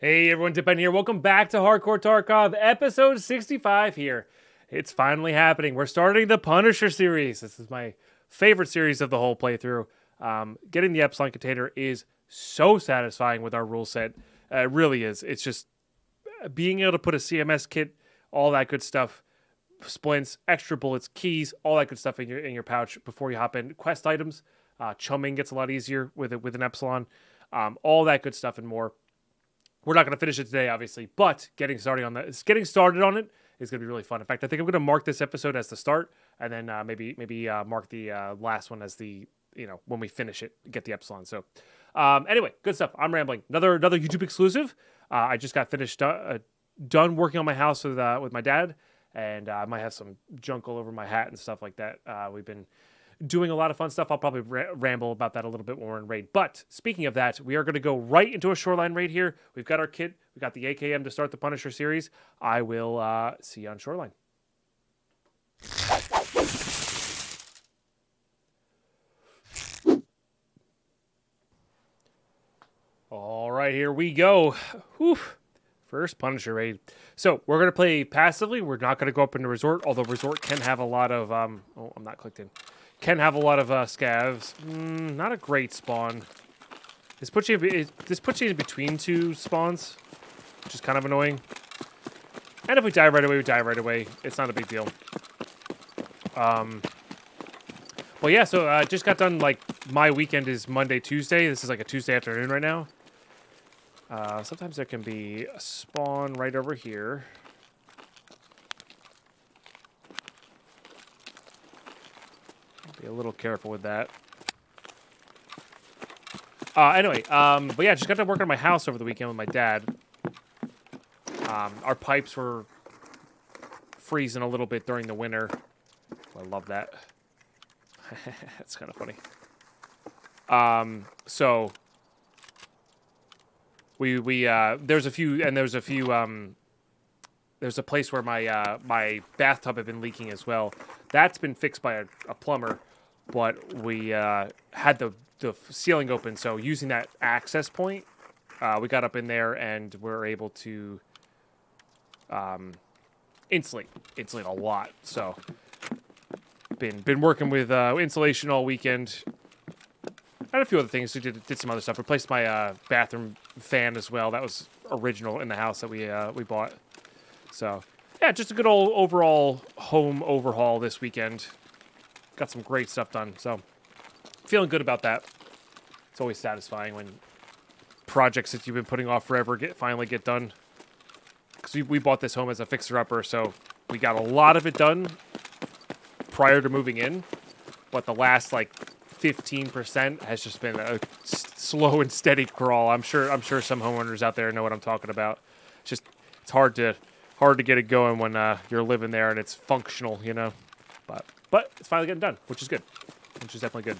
Hey everyone, Deadpine here. Welcome back to Hardcore Tarkov, episode 65 here. It's finally happening. We're starting the Punisher series. This is my favorite series of the whole playthrough. Getting the Epsilon container is so satisfying with our rule set. It really is. It's just being able to put a CMS kit, all that good stuff, splints, extra bullets, keys, all that good stuff in your pouch before you hop in. Quest items, chumming gets a lot easier with an Epsilon. All that good stuff and more. We're not going to finish it today, obviously, but getting started on it is going to be really fun. In fact, I think I'm going to mark this episode as the start, and then maybe mark the last one as the when we finish it, get the Epsilon. So, anyway, good stuff. I'm rambling. Another YouTube exclusive. I just got finished done working on my house with my dad, and I might have some junk all over my hat and stuff like that. We've been doing a lot of fun stuff. I'll probably ramble about that a little bit when we're in raid. But speaking of that, we are going to go right into a shoreline raid here. We've got our kit. We got the AKM to start the Punisher series. I will see you on shoreline. All right, here we go. Whew. First Punisher raid. So we're going to play passively. We're not going to go up into Resort, although Resort can have a lot of... I'm not clicked in. Can have a lot of scavs. Not a great spawn. This puts you in between two spawns, which is kind of annoying. And if we die right away, we die right away. It's not a big deal. Well, yeah, so I just got done, like, my weekend is Monday, Tuesday. This is like a Tuesday afternoon right now. Sometimes there can be a spawn right over here. Be a little careful with that. Anyway, but yeah, just got to work on my house over the weekend with my dad. Our pipes were freezing a little bit during the winter. I love that. That's kind of funny. So there's a place where my bathtub had been leaking as well. That's been fixed by a plumber. But we had the ceiling open, so using that access point, we got up in there and we're able to insulate a lot. So been working with insulation all weekend. And a few other things. We did some other stuff. Replaced my bathroom fan as well. That was original in the house that we bought. So yeah, just a good old overall home overhaul this weekend. Got some great stuff done, so feeling good about that. It's always satisfying when projects that you've been putting off forever finally get done. Because we bought this home as a fixer-upper, so we got a lot of it done prior to moving in. But the last, like, 15% has just been a slow and steady crawl. I'm sure some homeowners out there know what I'm talking about. It's hard to get it going when you're living there and it's functional, you know. But it's finally getting done, which is good. Which is definitely good.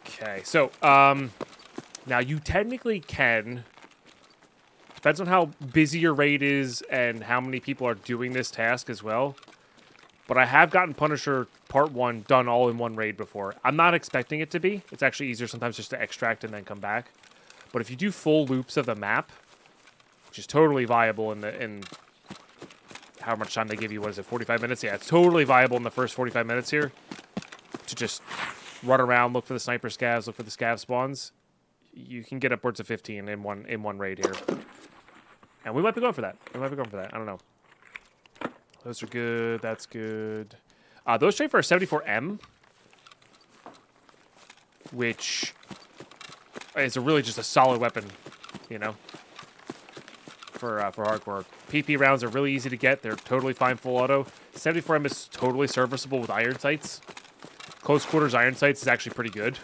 Okay, so, now you technically can, depends on how busy your raid is and how many people are doing this task as well. But I have gotten Punisher Part 1 done all in one raid before. I'm not expecting it to be. It's actually easier sometimes just to extract and then come back. But if you do full loops of the map, which is totally viable in how much time they give you, what is it, 45 minutes? Yeah, it's totally viable in the first 45 minutes here to just run around, look for the sniper scavs, look for the scav spawns. You can get upwards of 15 in one raid here. And we might be going for that. I don't know. Those are good. That's good. Those trade for a 74M, which is really just a solid weapon, you know, for hardcore. PP rounds are really easy to get. They're totally fine full auto. 74M is totally serviceable with iron sights. Close quarters iron sights is actually pretty good.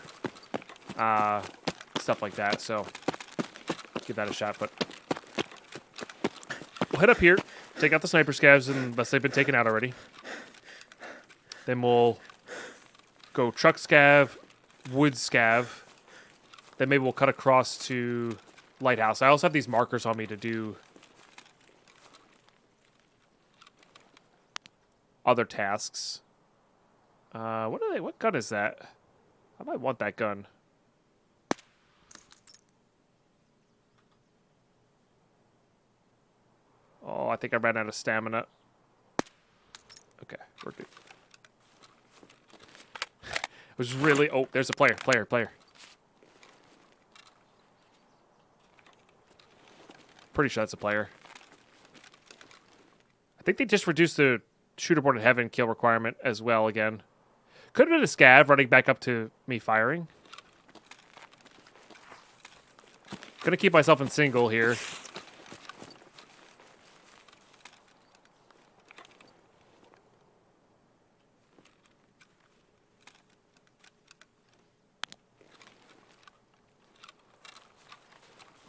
Stuff like that, so give that a shot. But we'll head up here, take out the sniper scavs unless they've been taken out already. Then we'll go truck scav, wood scav. Then maybe we'll cut across to lighthouse. I also have these markers on me to do other tasks. What gun is that? I might want that gun. think I ran out of stamina. Okay, we're good. It was really... Oh, there's a player. Pretty sure that's a player. I think they just reduced the shooter born in heaven kill requirement as well again. Could have been a scav running back up to me firing. Gonna keep myself in single here.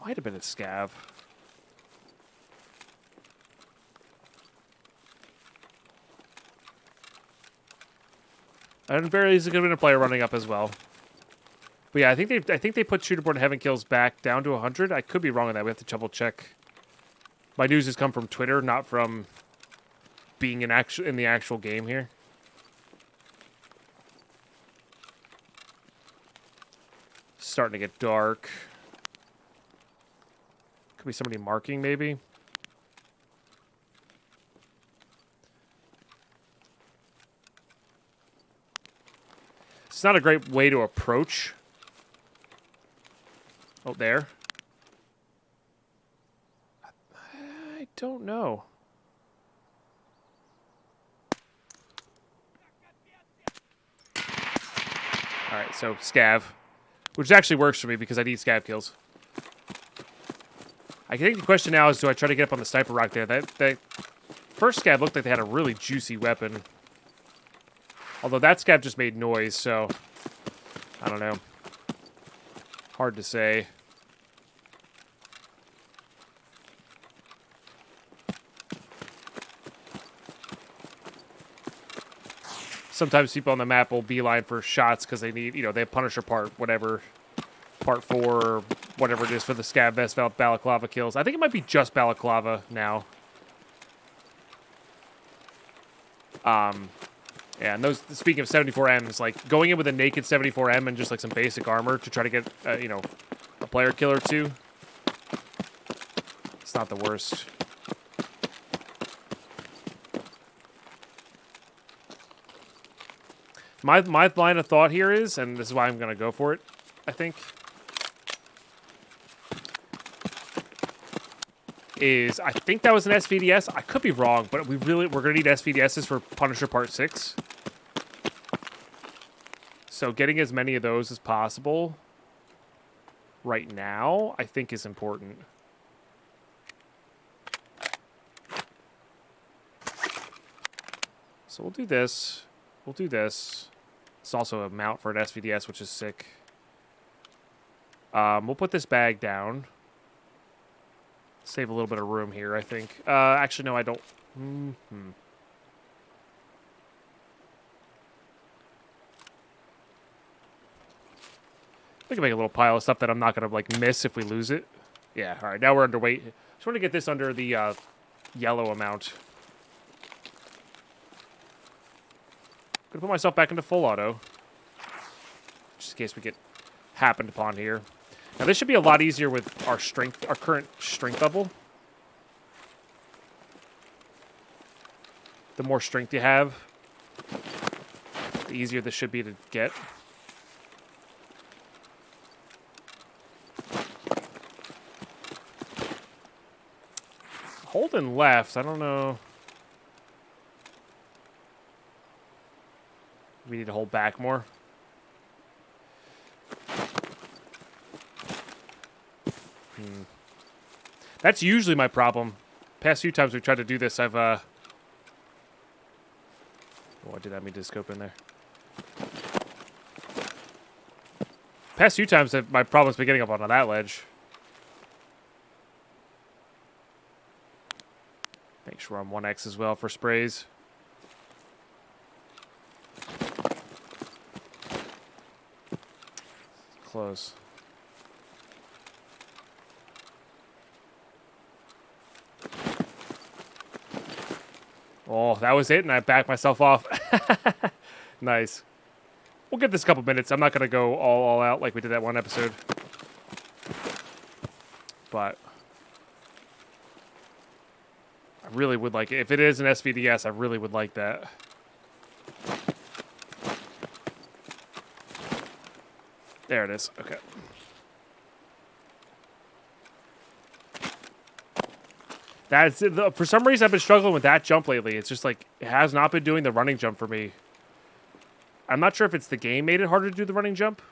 Might have been a scav. And very easily could have been a player running up as well. But yeah, I think they put shooter born in heaven kills back down to 100. I could be wrong on that. We have to double check. My news has come from Twitter, not from being in the actual game here. Starting to get dark. Could be somebody marking, maybe. It's not a great way to approach. Oh, there. I don't know. Alright, so scav. Which actually works for me because I need scav kills. I think the question now is, do I try to get up on the sniper rock there? That first scav looked like they had a really juicy weapon. Although that scav just made noise, so... I don't know. Hard to say. Sometimes people on the map will beeline for shots because they need, they have Punisher part 4 or whatever it is for the scav vest balaclava kills. I think it might be just balaclava now. Yeah, and those, speaking of 74Ms, like, going in with a naked 74M and just, like, some basic armor to try to get, a player kill or two, it's not the worst. My line of thought here is, and this is why I'm going to go for it, I think, is I think that was an SVDS. I could be wrong, but we're going to need SVDSs for Punisher Part 6. So getting as many of those as possible right now, I think, is important. So we'll do this. We'll do this. It's also a mount for an SVDS, which is sick. We'll put this bag down. Save a little bit of room here, I think. Actually, no, I don't. I can make a little pile of stuff that I'm not going to, like, miss if we lose it. Yeah, all right, now we're underweight. Just want to get this under the yellow amount. I'm going to put myself back into full auto. Just in case we get happened upon here. Now, this should be a lot easier with our current strength level. The more strength you have, the easier this should be to get. Holding left, I don't know. We need to hold back more. That's usually my problem. Past few times we've tried to do this, I've, Oh, I did not mean to scope in there. Past few times my problem's been getting up onto that ledge. Make sure I'm 1x as well for sprays. Close. Oh, that was it, and I backed myself off. Nice. We'll give this a couple minutes. I'm not going to go all out like we did that one episode. But I I really would like it. If it is an SVDS, I really would like that. There it is. Okay. That's it. For some reason, I've been struggling with that jump lately. It's just like, it has not been doing the running jump for me. I'm not sure if it's the game made it harder to do the running jump,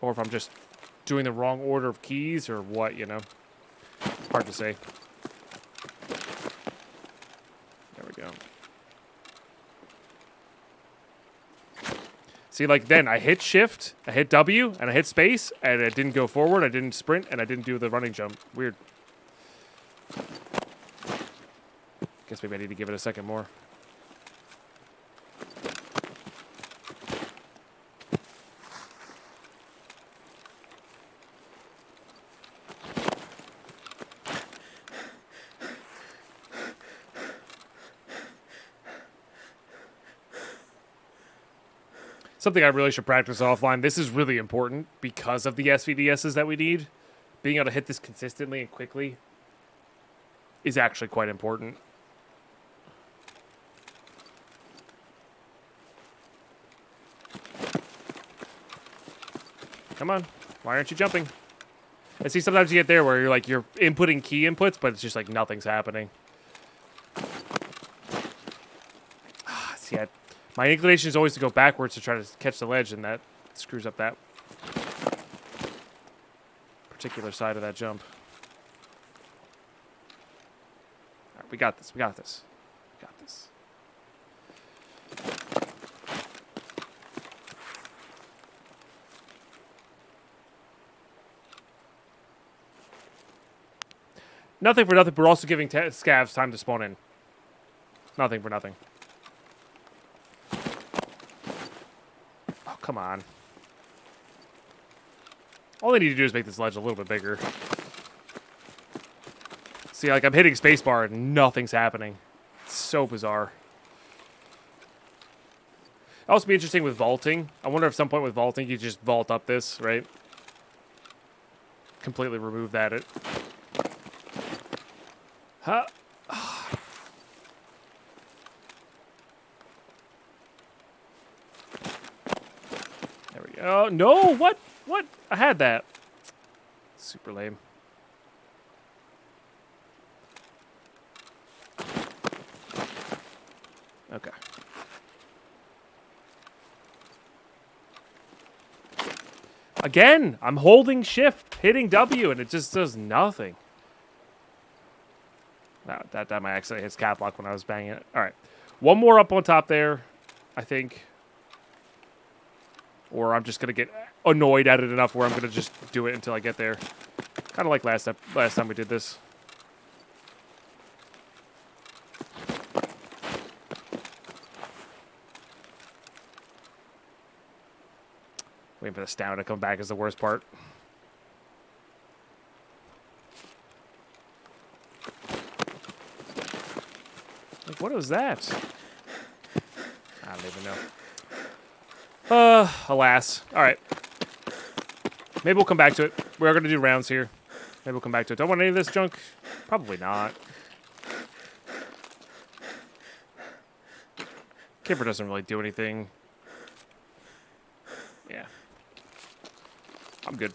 or if I'm just doing the wrong order of keys, or what, you know? Hard to say. There we go. See, like then, I hit shift, I hit W, and I hit space, and it didn't go forward, I didn't sprint, and I didn't do the running jump. Weird. Guess maybe I need to give it a second more. Something I really should practice offline. This is really important because of the SVDSs that we need. Being able to hit this consistently and quickly is actually quite important. Come on. Why aren't you jumping? I see sometimes you get there where you're inputting key inputs, but it's just like nothing's happening. See, my inclination is always to go backwards to try to catch the ledge, and that screws up that particular side of that jump. All right, we got this. We got this. We got this. Nothing for nothing, but we're also giving scavs time to spawn in. Nothing for nothing. Oh, come on. All they need to do is make this ledge a little bit bigger. See, like, I'm hitting spacebar and nothing's happening. It's so bizarre. It'd also be interesting with vaulting. I wonder if some point with vaulting, you just vault up this, right? Completely remove that. Huh? There we go. No, what? What? I had that. Super lame. Okay. Again, I'm holding shift, hitting W, and it just does nothing. That time I accidentally hit cap lock when I was banging it. All right. One more up on top there, I think. Or I'm just going to get annoyed at it enough where I'm going to just do it until I get there. Kind of like last time we did this. Waiting for the stamina to come back is the worst part. Like, what was that? I don't even know. Alas. All right. Maybe we'll come back to it. We're going to do rounds here. Maybe we'll come back to it. Don't want any of this junk? Probably not. Kipper doesn't really do anything. Yeah. I'm good.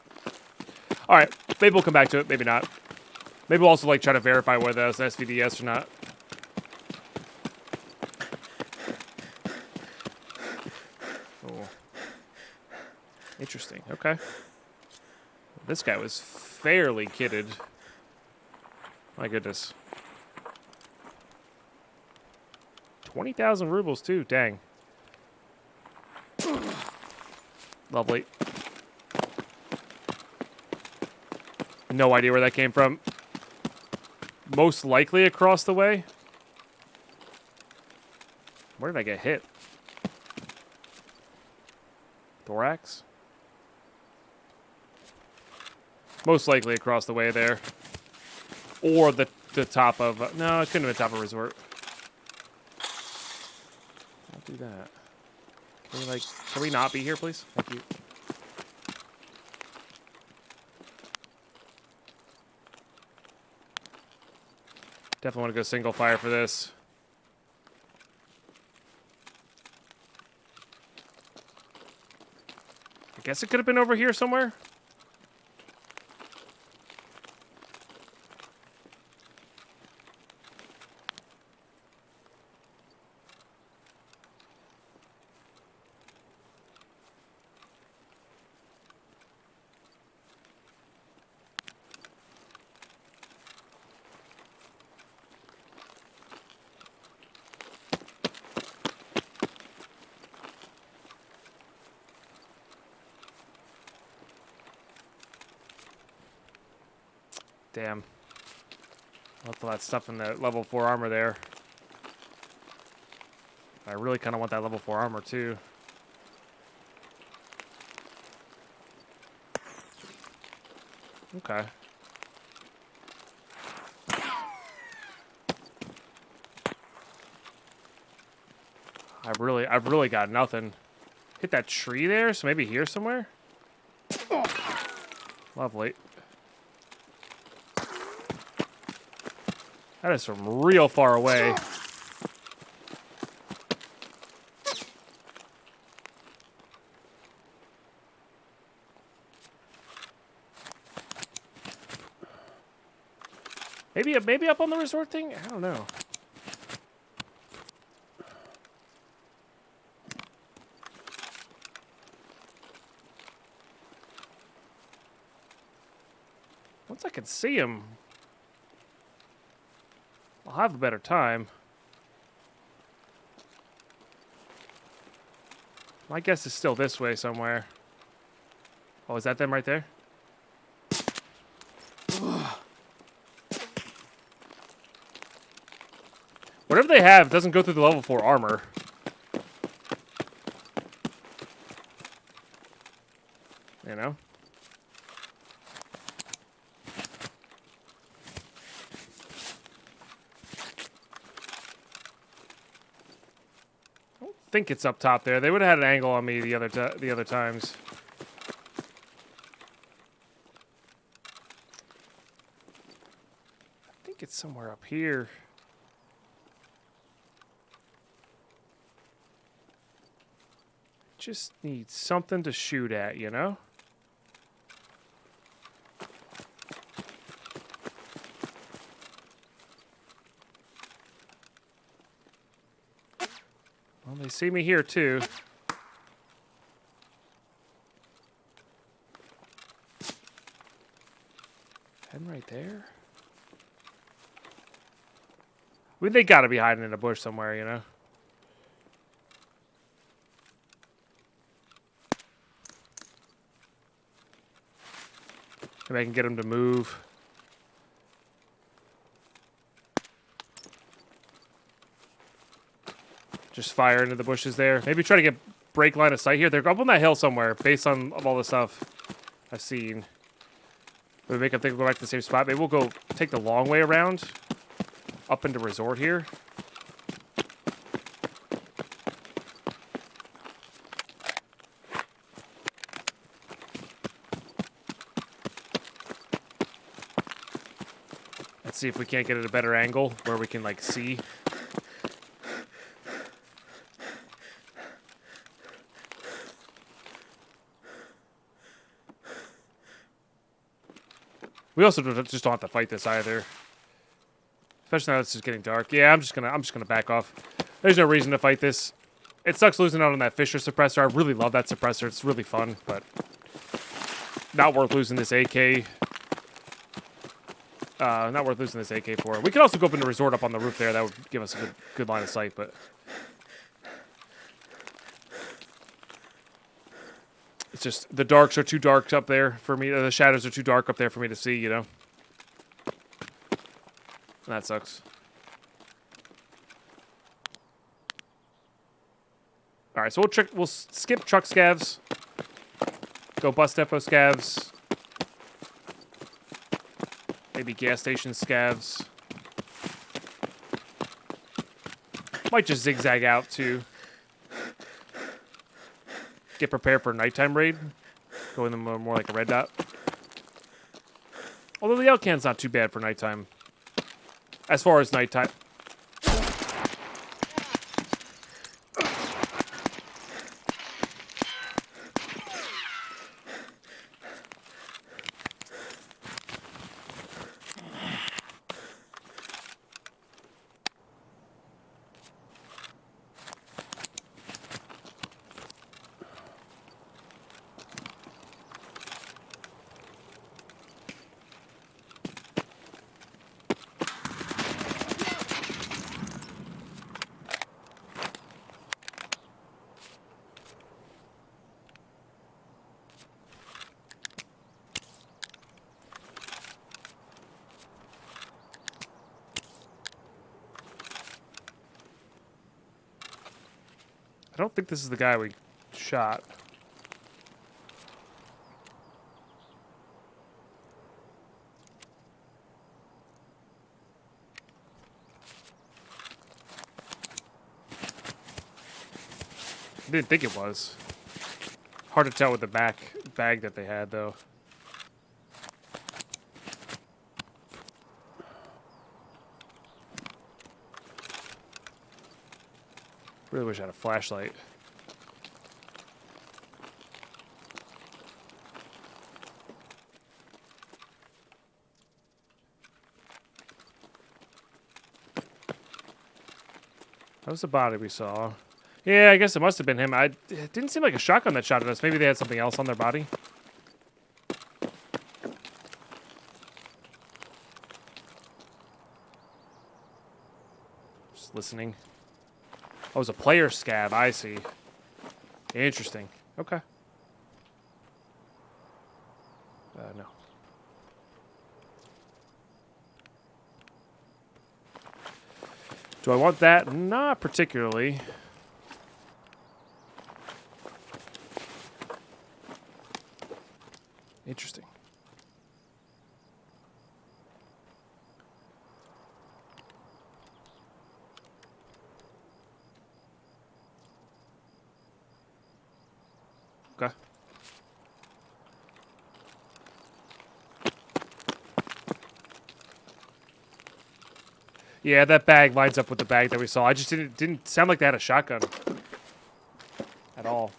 All right. Maybe we'll come back to it. Maybe not. Maybe we'll also, like, try to verify whether that's SVDS or not. Oh. Interesting. Okay. This guy was fairly kitted. My goodness. 20,000 rubles, too. Dang. Lovely. No idea where that came from. Most likely across the way. Where did I get hit? Thorax? Most likely across the way there. Or the top of... no, it couldn't have been top of resort. Don't do that. Can we not be here, please? Thank you. Definitely want to go single fire for this. I guess it could have been over here somewhere. Damn. Left all that stuff in the level 4 armor there. I really kind of want that level 4 armor too. Okay. I've really got nothing. Hit that tree there, so maybe here somewhere? Lovely. That is from real far away. Maybe up on the resort thing? I don't know. Once I can see him, I'll have a better time. My guess is still this way somewhere. Oh, is that them right there? Whatever they have doesn't go through the level 4 armor. You know? I don't think it's up top there. They would have had an angle on me the other times. I think it's somewhere up here. Just need something to shoot at, you know? Well, they see me here too. And right there. I mean, they gotta be hiding in a bush somewhere, you know? Maybe I can get him to move. Just fire into the bushes there. Maybe try to get break line of sight here. They're up on that hill somewhere based on all the stuff I've seen. Maybe make them think we'll go back to the same spot. Maybe we'll go take the long way around up into resort here. Let's see if we can't get at a better angle where we can like see. We also just don't have to fight this either. Especially now it's just getting dark. Yeah, I'm just gonna back off. There's no reason to fight this. It sucks losing out on that Fisher suppressor. I really love that suppressor. It's really fun, but not worth losing this AK. Not worth losing this AK for. We could also go up into resort up on the roof there. That would give us a good line of sight, but it's just the darks are too dark up there for me. The shadows are too dark up there for me to see, you know? And that sucks. All right, so we'll skip truck scavs. Go bus depot scavs. Maybe gas station scavs. Might just zigzag out to get prepared for a nighttime raid. Go in the more like a red dot. Although the L-can's not too bad for nighttime. as far as nighttime. I don't think this is the guy we shot. I didn't think it was. Hard to tell with the bag that they had, though. Really wish I had a flashlight. That was the body we saw. Yeah, I guess it must have been him. It didn't seem like a shotgun that shot at us. Maybe they had something else on their body. Just listening. Oh, it was a player scab. I see. Interesting. Okay. No. Do I want that? Not particularly. Interesting. Okay. Yeah, that bag lines up with the bag that we saw. I just didn't sound like they had a shotgun at all.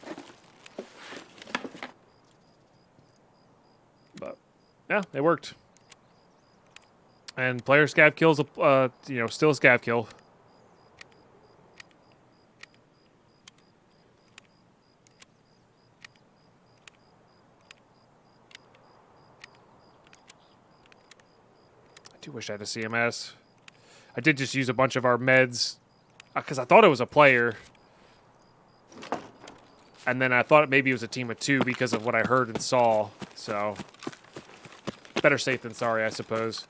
But yeah, it worked. And player scav kills still a scav kill. I do wish I had a CMS. I did just use a bunch of our meds because I thought it was a player. And then I thought maybe it was a team of two because of what I heard and saw. So, better safe than sorry, I suppose.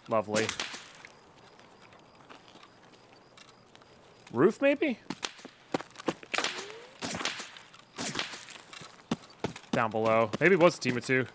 Lovely. Roof, maybe? Down below. Maybe it was a team of two.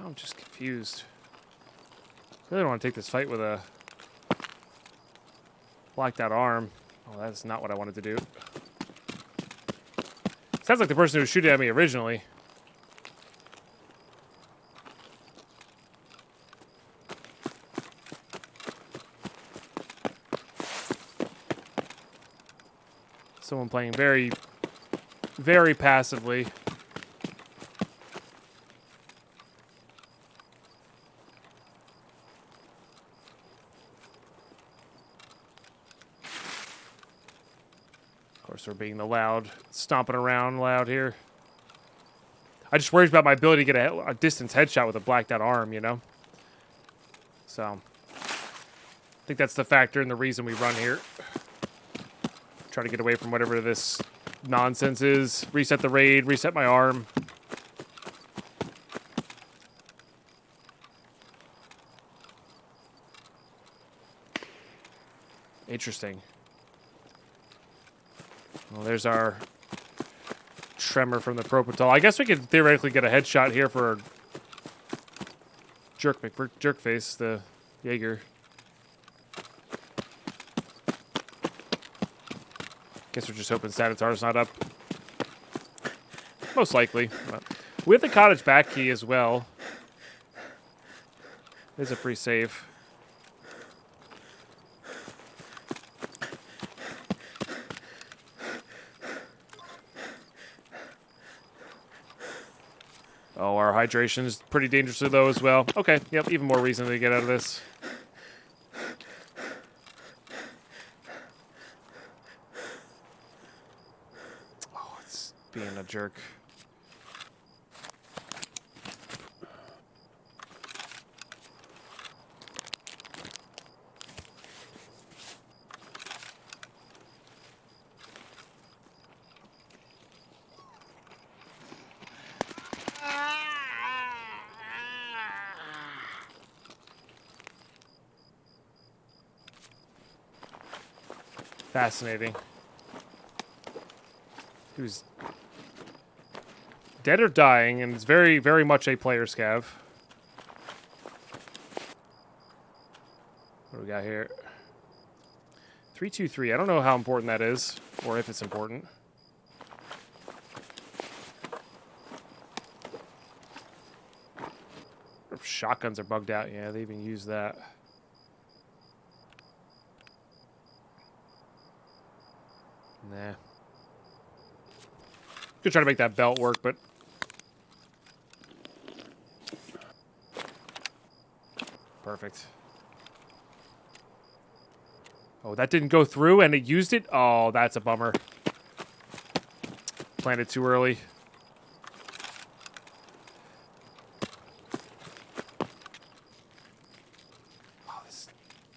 I'm just confused. I really don't want to take this fight with a blacked out arm. Oh, that's not what I wanted to do. Sounds like the person who was shooting at me originally. Someone playing very, very passively. Of course, we're being the loud, stomping around loud here. I just worried about my ability to get a distance headshot with a blacked out arm, you know? So, I think that's the factor and the reason we run here. Try to get away from whatever this nonsense is. Reset the raid, reset my arm. Interesting. Well, there's our tremor from the Propital. I guess we could theoretically get a headshot here for Jerkface, the Jaeger. Guess we're just hoping Sanitar's not up. Most likely. But we have the cottage back key as well. There's a free save. Oh, our hydration is pretty dangerously low as well. Okay, yep, even more reason to get out of this. Oh, it's being a jerk. Fascinating. Who's dead or dying, and it's very, very much a player scav. What do we got here? 323. I don't know how important that is, or if it's important. Shotguns are bugged out. Yeah, they even use that. Nah. Could try to make that belt work, but perfect. Oh, that didn't go through and it used it? Oh, that's a bummer. Planted too early. Oh, this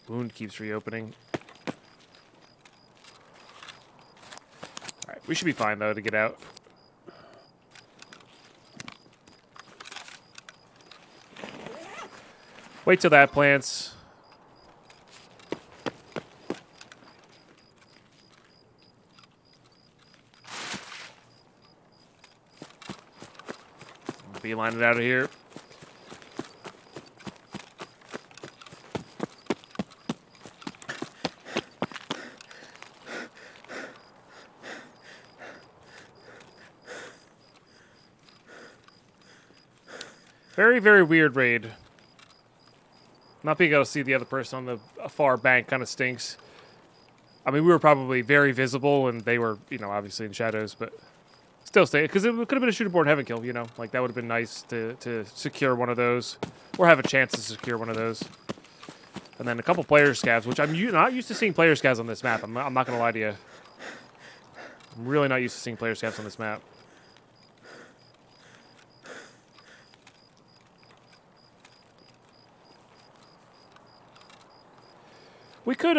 wound keeps reopening. Alright, we should be fine, though, to get out. Wait till that plants. Beeline it out of here. Very, very weird raid. Not being able to see the other person on the far bank kind of stinks. I mean, we were probably very visible, and they were, you know, obviously in shadows, but still stay. Because it could have been a shooter-born heaven kill, you know? Like, that would have been nice to secure one of those, or have a chance to secure one of those. And then a couple player scavs, which I'm not used to seeing player scavs on this map. I'm not going to lie to you. I'm really not used to seeing player scavs on this map. We could,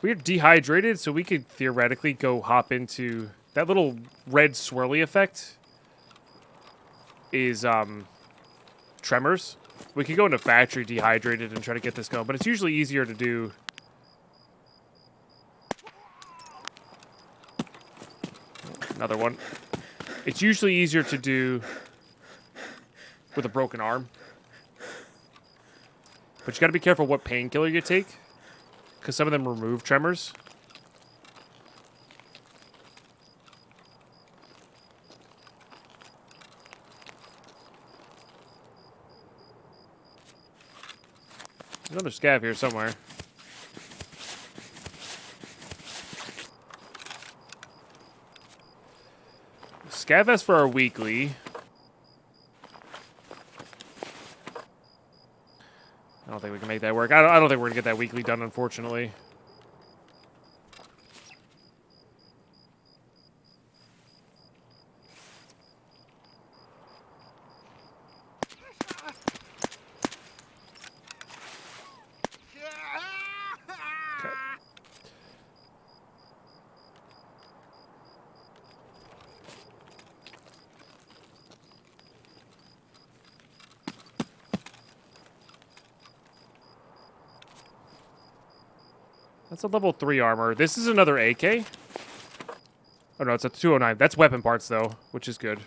we're dehydrated, so we could theoretically go hop into that little red swirly effect is, tremors. We could go into factory dehydrated and try to get this going, but it's usually easier to do. Another one. It's usually easier to do with a broken arm. But you gotta be careful what painkiller you take, because some of them remove tremors. Another scav here somewhere. Scav S for our weekly. I don't think we can make that work. I don't think we're going to get that weekly done, unfortunately. That's a level 3 armor. This is another AK. Oh, no, it's a 209. That's weapon parts, though, which is good.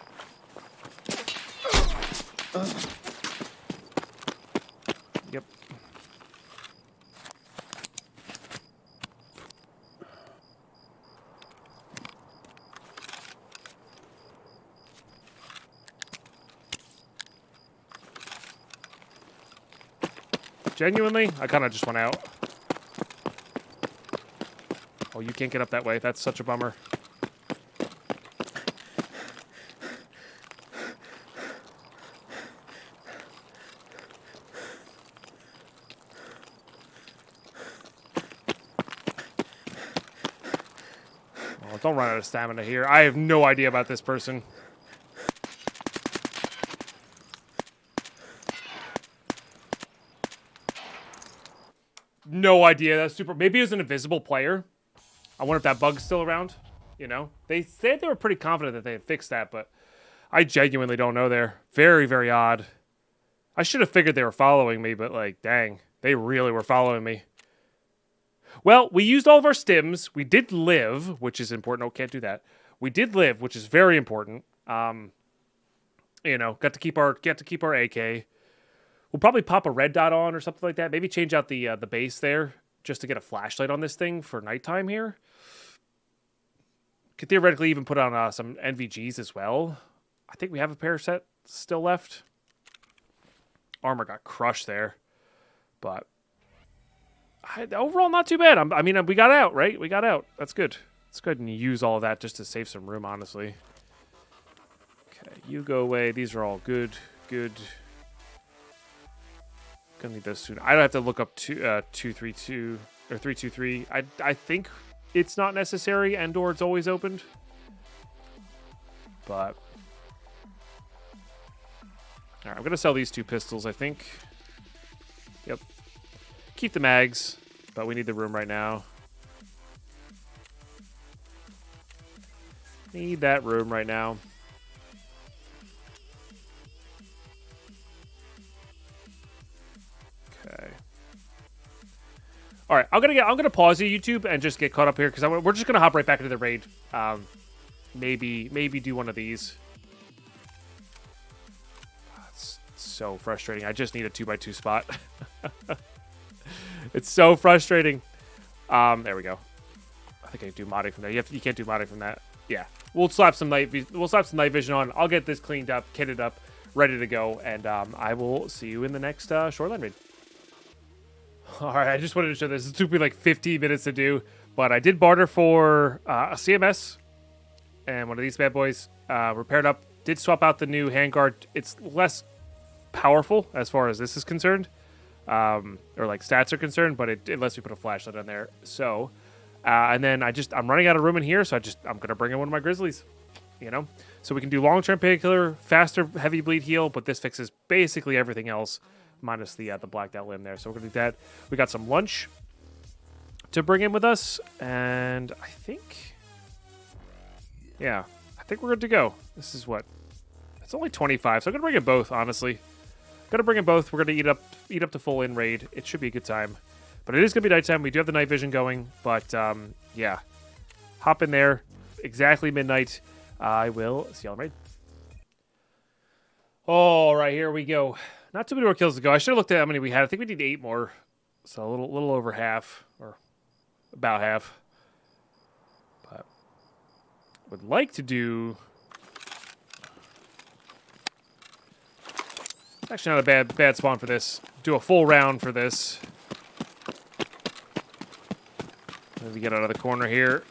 Yep. Genuinely, I kind of just went out. Oh, you can't get up that way. That's such a bummer. Oh, don't run out of stamina here. I have no idea about this person. No idea. That's super. Maybe it was an invisible player. I wonder if that bug's still around. You know, they said they were pretty confident that they had fixed that, but I genuinely don't know there. Very, very odd. I should have figured they were following me, but like, dang, they really were following me. Well, we used all of our stims. We did live, which is important. Oh, can't do that. We did live, which is very important. You know, got to keep our AK. We'll probably pop a red dot on or something like that. Maybe change out the base there just to get a flashlight on this thing for nighttime here. Could theoretically even put on some NVGs as well. I think we have a pair set still left. Armor got crushed there, but overall not too bad. I mean, we got out, right? We got out. That's good. Let's go ahead and use all of that just to save some room, honestly. Okay, you go away. These are all good. Good. Gonna need those soon. I don't have to look up 232 or 323. I think it's not necessary and or it's always opened. But all right, I'm gonna sell these 2 pistols, I think. Yep. Keep the mags, but we need the room right now. Need that room right now. Okay. All right, I'm gonna pause you, YouTube, and just get caught up here because we're just gonna hop right back into the raid. Maybe do one of these. It's so frustrating. I just need a 2x2 spot. It's so frustrating. There we go. I think I can do modding from there. You can't do modding from that. Yeah, we'll slap some night vision on. I'll get this cleaned up, kitted up, ready to go, and I will see you in the next shoreline raid. All right, I just wanted to show this. It took me like 15 minutes to do, but I did barter for a CMS and one of these bad boys. Repaired up. Did swap out the new handguard. It's less powerful as far as this is concerned, or like stats are concerned, but it lets me put a flashlight on there. So, and then I'm running out of room in here, so I'm gonna bring in one of my grizzlies, you know, so we can do long-term painkiller, faster heavy bleed heal, but this fixes basically everything else minus the blacked out limb there. So we're gonna do that. We got some lunch to bring in with us, and I think, yeah, I think we're good to go. This is what, it's only 25, so I'm gonna bring in both. Honestly, gonna bring in both. We're gonna eat up to full in raid. It should be a good time, but it is gonna be nighttime. We do have the night vision going, but yeah, hop in there exactly midnight. I will see y'all in raid. All right, here we go. Not too many more kills to go. I should have looked at how many we had. I think we need 8 more. So a little over half, or about half. But would like to do... Actually not a bad spawn for this. Do a full round for this. Maybe get out of the corner here.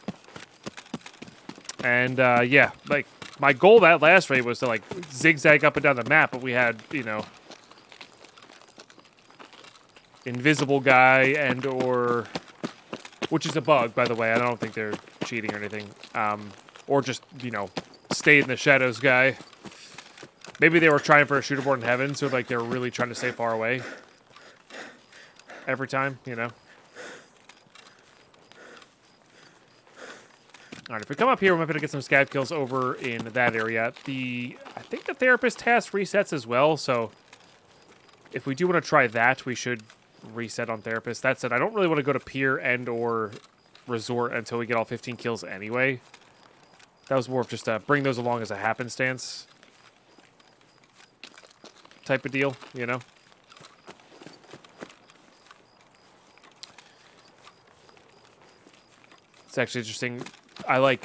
And yeah, like my goal that last raid was to like zigzag up and down the map, but we had, you know, invisible guy and or, which is a bug, by the way. I don't think they're cheating or anything. Or just, you know, stay in the shadows guy. Maybe they were trying for a shooter board in heaven, so like they were really trying to stay far away every time, you know. All right, if we come up here, we might be able to get some scav kills over in that area. I think the therapist task resets as well, so if we do want to try that, we should reset on Therapist. That said, I don't really want to go to Pier and or Resort until we get all 15 kills anyway. That was more of just bring those along as a happenstance type of deal, you know? It's actually interesting. I like,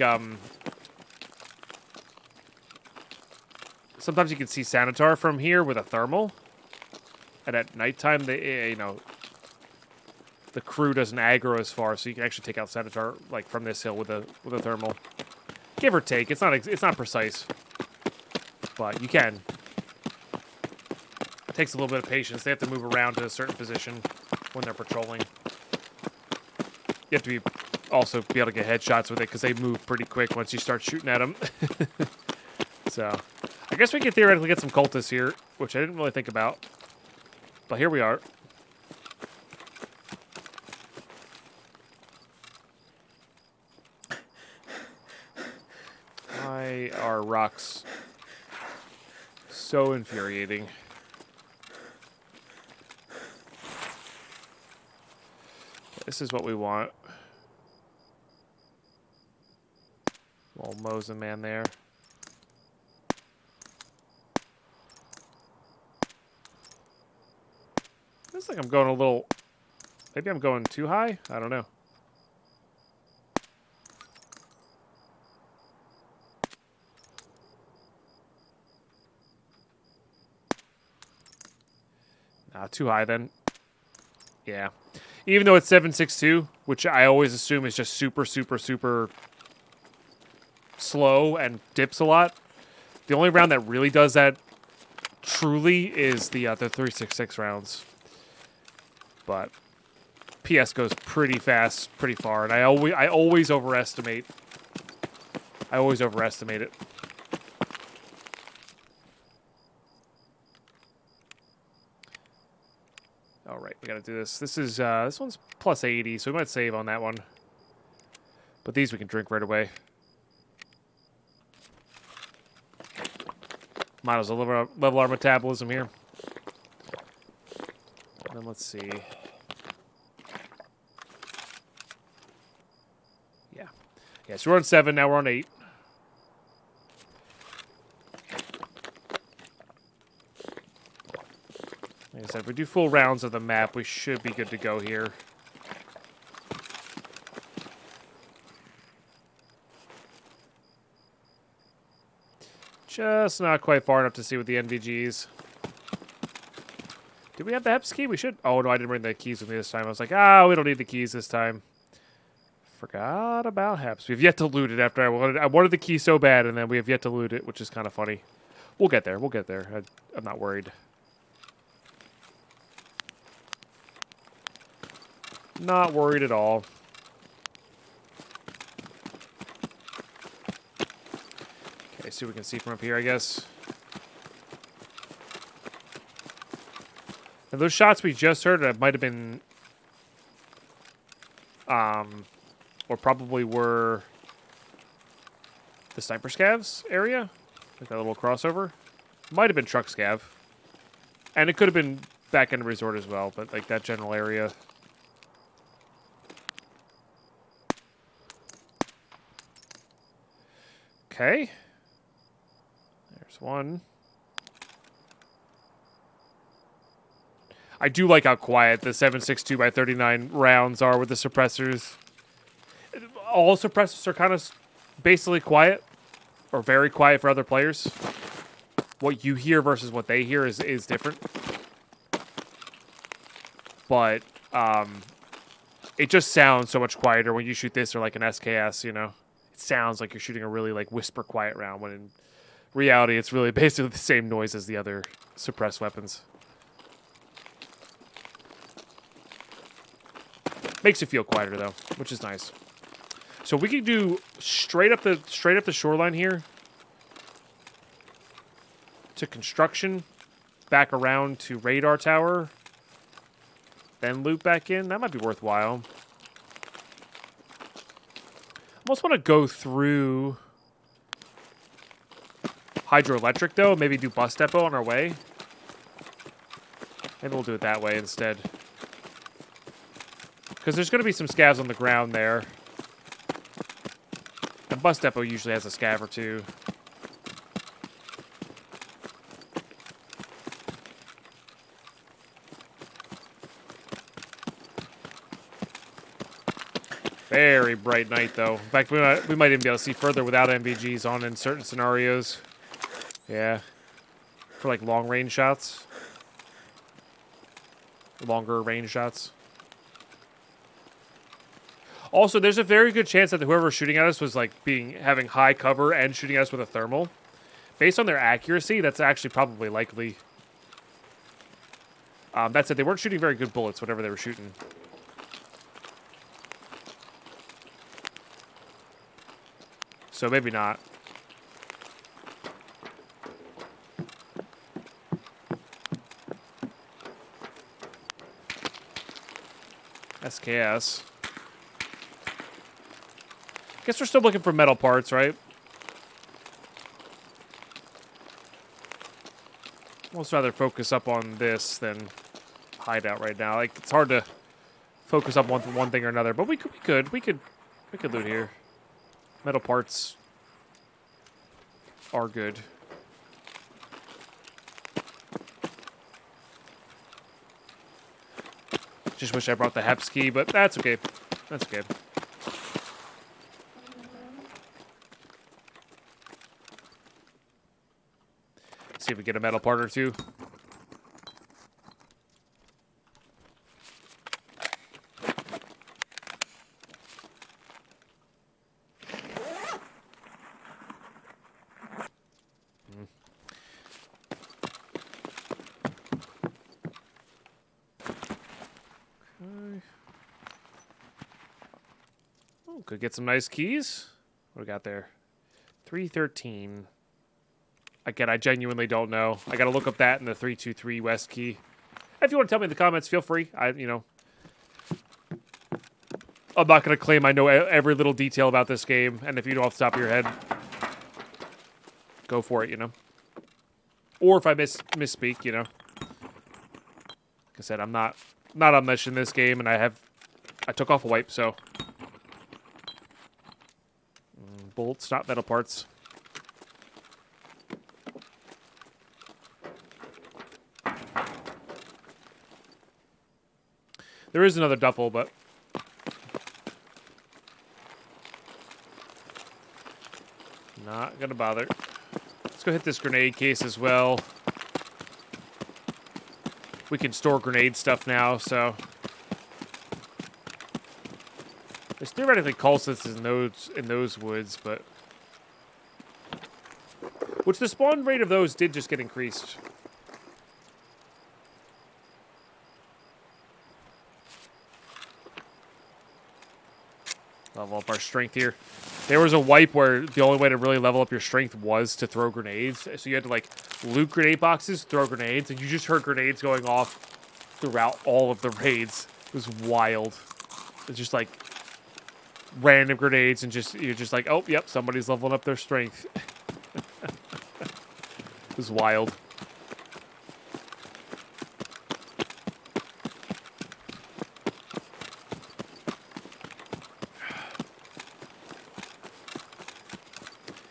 sometimes you can see Sanitar from here with a thermal. And at nighttime, they, you know, the crew doesn't aggro as far, so you can actually take out Sanitar, like, from this hill with a thermal. Give or take. It's not precise. But you can. It takes a little bit of patience. They have to move around to a certain position when they're patrolling. You have to also be able to get headshots with it because they move pretty quick once you start shooting at them. So, I guess we could theoretically get some cultists here, which I didn't really think about. But here we are. Why are rocks so infuriating? This is what we want. Little Mosin man there. Looks like I'm going a little... Maybe I'm going too high? I don't know. Nah, too high then. Yeah. Even though it's 762, which I always assume is just super, super, super slow and dips a lot. The only round that really does that truly is the 366 rounds. But PS goes pretty fast, pretty far, and I always overestimate. I always overestimate it. All right, we gotta do this. This is this one's plus 80, so we might save on that one. But these we can drink right away. Might as well level our metabolism here. And then let's see. Yeah, so we're on 7, now we're on 8. Like I said, if we do full rounds of the map, we should be good to go here. Just not quite far enough to see with the NVGs. Did we have the Heps key? We should. Oh, no, I didn't bring the keys with me this time. I was like, we don't need the keys this time. Forgot about Heps. We've yet to loot it after I wanted the key so bad, and then we have yet to loot it, which is kind of funny. We'll get there. We'll get there. I'm not worried. Not worried at all. Okay, see what we can see from up here, I guess. Now, those shots we just heard, that might have been... or probably were the sniper scavs area. Like that little crossover. Might have been truck scav. And it could have been back in the resort as well, but like that general area. Okay. There's one. I do like how quiet the 7.62 by 39 rounds are with the suppressors. All suppressors are kind of basically quiet, or very quiet for other players. What you hear versus what they hear is different. But it just sounds so much quieter when you shoot this or like an SKS, you know? It sounds like you're shooting a really like whisper quiet round, when in reality it's really basically the same noise as the other suppressed weapons. Makes you feel quieter though, which is nice. So we can do straight up the shoreline here to construction, back around to radar tower, then loop back in. That might be worthwhile. Almost want to go through hydroelectric though. Maybe do bus depot on our way. Maybe we'll do it that way instead. Because there's going to be some scavs on the ground there. The bus depot usually has a scav or two. Very bright night, though. In fact, we might even be able to see further without MVGs on in certain scenarios. Yeah. For, like, long-range shots. Longer range shots. Also, there's a very good chance that whoever was shooting at us was, like, having high cover and shooting at us with a thermal. Based on their accuracy, that's actually probably likely. That said, they weren't shooting very good bullets, whatever they were shooting. So maybe not. SKS. Guess we're still looking for metal parts, right? Almost rather focus up on this than hideout right now. Like, it's hard to focus up on one thing or another, but we could loot here. Metal parts are good. Just wish I brought the Heps key, but that's okay. That's okay. See if we get a metal part or two. Could get some nice keys. What do we got there? 313. Again, I genuinely don't know. I gotta look up that in the 323 West key. If you want to tell me in the comments, feel free. I'm not gonna claim I know every little detail about this game, and if you know off the top of your head, go for it, Or if I misspeak, Like I said, I'm not omniscient in this game, and I took off a wipe, so. Bolts, not metal parts. There is another duffel, but not gonna bother. Let's go hit this grenade case as well. We can store grenade stuff now, so there's theoretically cultists in those woods, but which the spawn rate of those did just get increased. Level up our strength here. There was a wipe where the only way to really level up your strength was to throw grenades. So you had to, like, loot grenade boxes, throw grenades, and you just heard grenades going off throughout all of the raids. It was wild. It's just, like, random grenades, and you're just like, oh, yep, somebody's leveling up their strength. It was wild.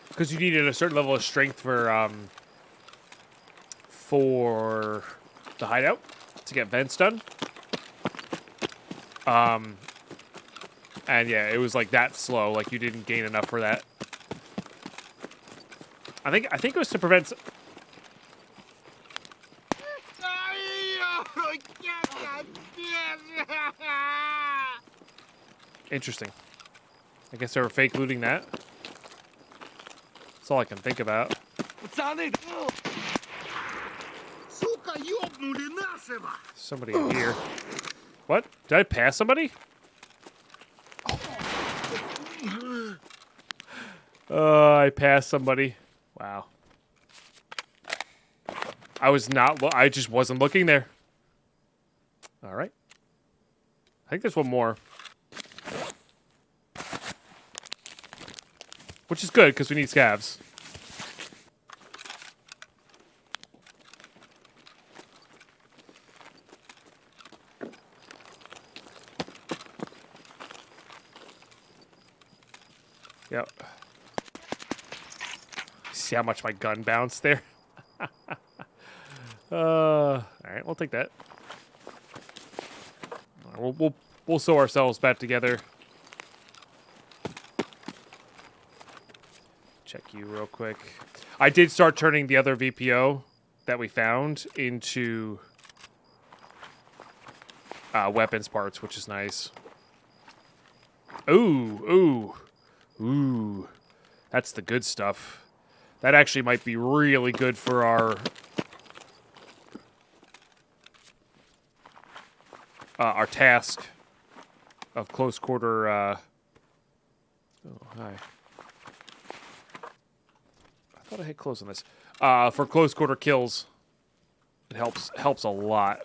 Because you needed a certain level of strength for the hideout to get vents done. And yeah, it was like that slow. Like you didn't gain enough for that. I think it was to prevent. Interesting. I guess they were fake looting that. That's all I can think about. Somebody in here. What? Did I pass somebody? I passed somebody. Wow. I just wasn't looking there. All right. I think there's one more. Which is good, because we need scavs. Yep. See how much my gun bounced there? All right, we'll take that. We'll sew ourselves back together. Check you real quick. I did start turning the other VPO that we found into weapons parts, which is nice. Ooh. That's the good stuff. That actually might be really good for our task of close quarter. Oh, hi. I thought I hit close on this. For close quarter kills, it helps a lot.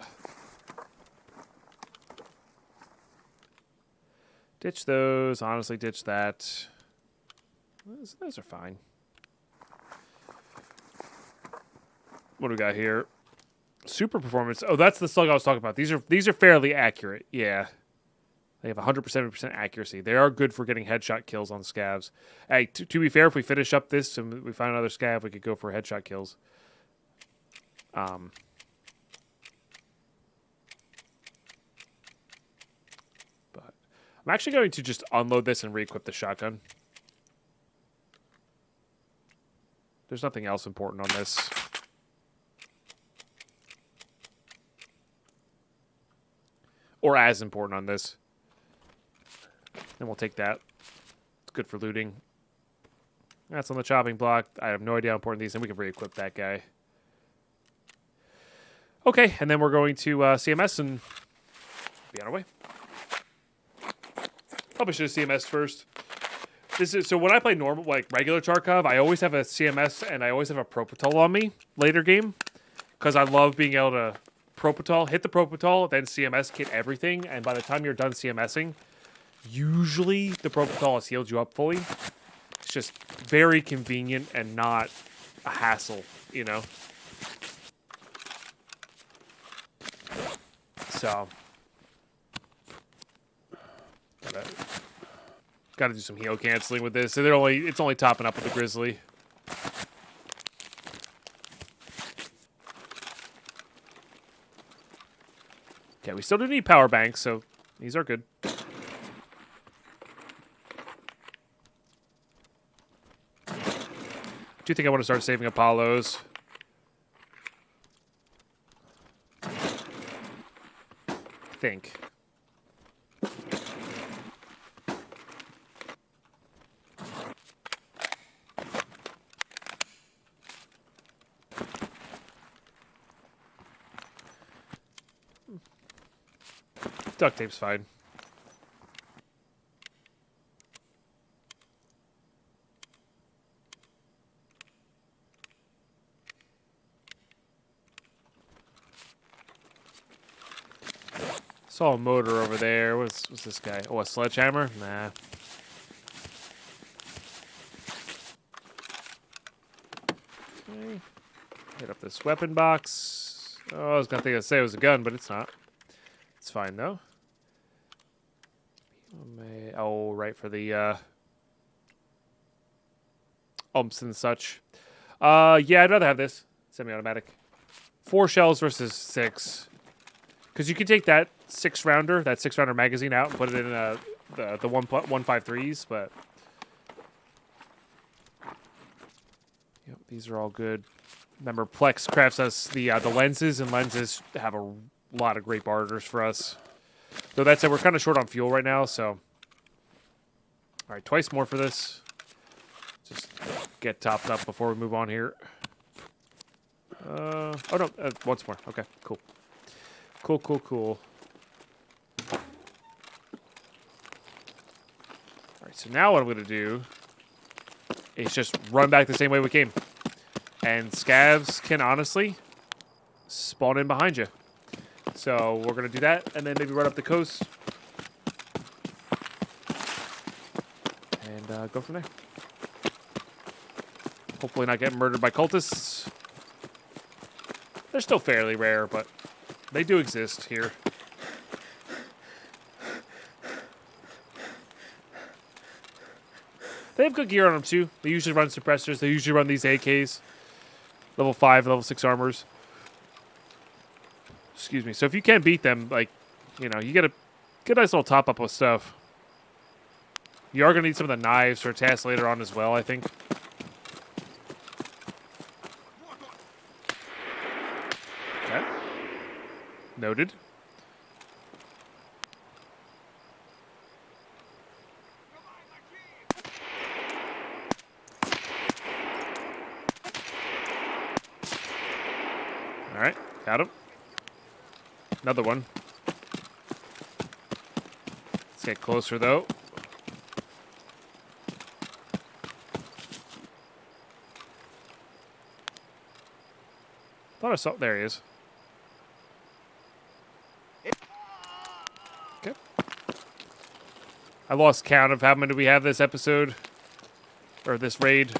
Ditch those. Honestly, ditch that. Those are fine. What do we got here? Super performance. Oh, that's the slug I was talking about. These are fairly accurate. Yeah. They have 100% accuracy. They are good for getting headshot kills on scavs. Hey, to be fair, if we finish up this and we find another scav, we could go for headshot kills. But I'm actually going to just unload this and re-equip the shotgun. There's nothing else important on this. Or as important on this. And we'll take that. It's good for looting. That's on the chopping block. I have no idea how important these are. And we can re-equip that guy. Okay, and then we're going to CMS and be on our way. Probably should have CMS first. So when I play normal, like regular Tarkov, I always have a CMS and I always have a Propital on me later game. Because I love being able to Propital, hit the Propital, then CMS kit everything. And by the time you're done CMSing, usually the Propital has healed you up fully. It's just very convenient and not a hassle, you know? So, gotta do some heal canceling with this. So it's only topping up with the Grizzly. Okay, we still do need power banks, so these are good. Do you think I want to start saving Apollos? I think. Duct tape's fine. Saw a motor over there. What's this guy? Oh, a sledgehammer? Nah. Okay. Hit up this weapon box. Oh, I was gonna say it was a gun, but it's not. It's fine though. Oh, right, for the umps and such. Yeah, I'd rather have this semi-automatic. 4 shells versus 6. Because you can take that 6-rounder magazine out and put it in the 153s, but yep, these are all good. Remember, Plex crafts us the lenses, and lenses have a lot of great barters for us. Though that said, we're kind of short on fuel right now, so all right, twice more for this. Just get topped up before we move on here. Oh no, once more. Okay, cool. Cool. Alright, so now what I'm going to do is just run back the same way we came. And scavs can honestly spawn in behind you. So we're going to do that, and then maybe run up the coast. And go from there. Hopefully not get murdered by cultists. They're still fairly rare, but they do exist here. They have good gear on them too. They usually run suppressors. They usually run these AKs. Level 5, level 6 armors. Excuse me. So if you can't beat them, like, you know, you get a nice little top up with stuff. You are going to need some of the knives for a task later on as well, I think. Okay. Noted. All right. Got him. Another one. Let's get closer, though. Thought I saw... There he is. Okay. I lost count of how many we have this episode. Or this raid.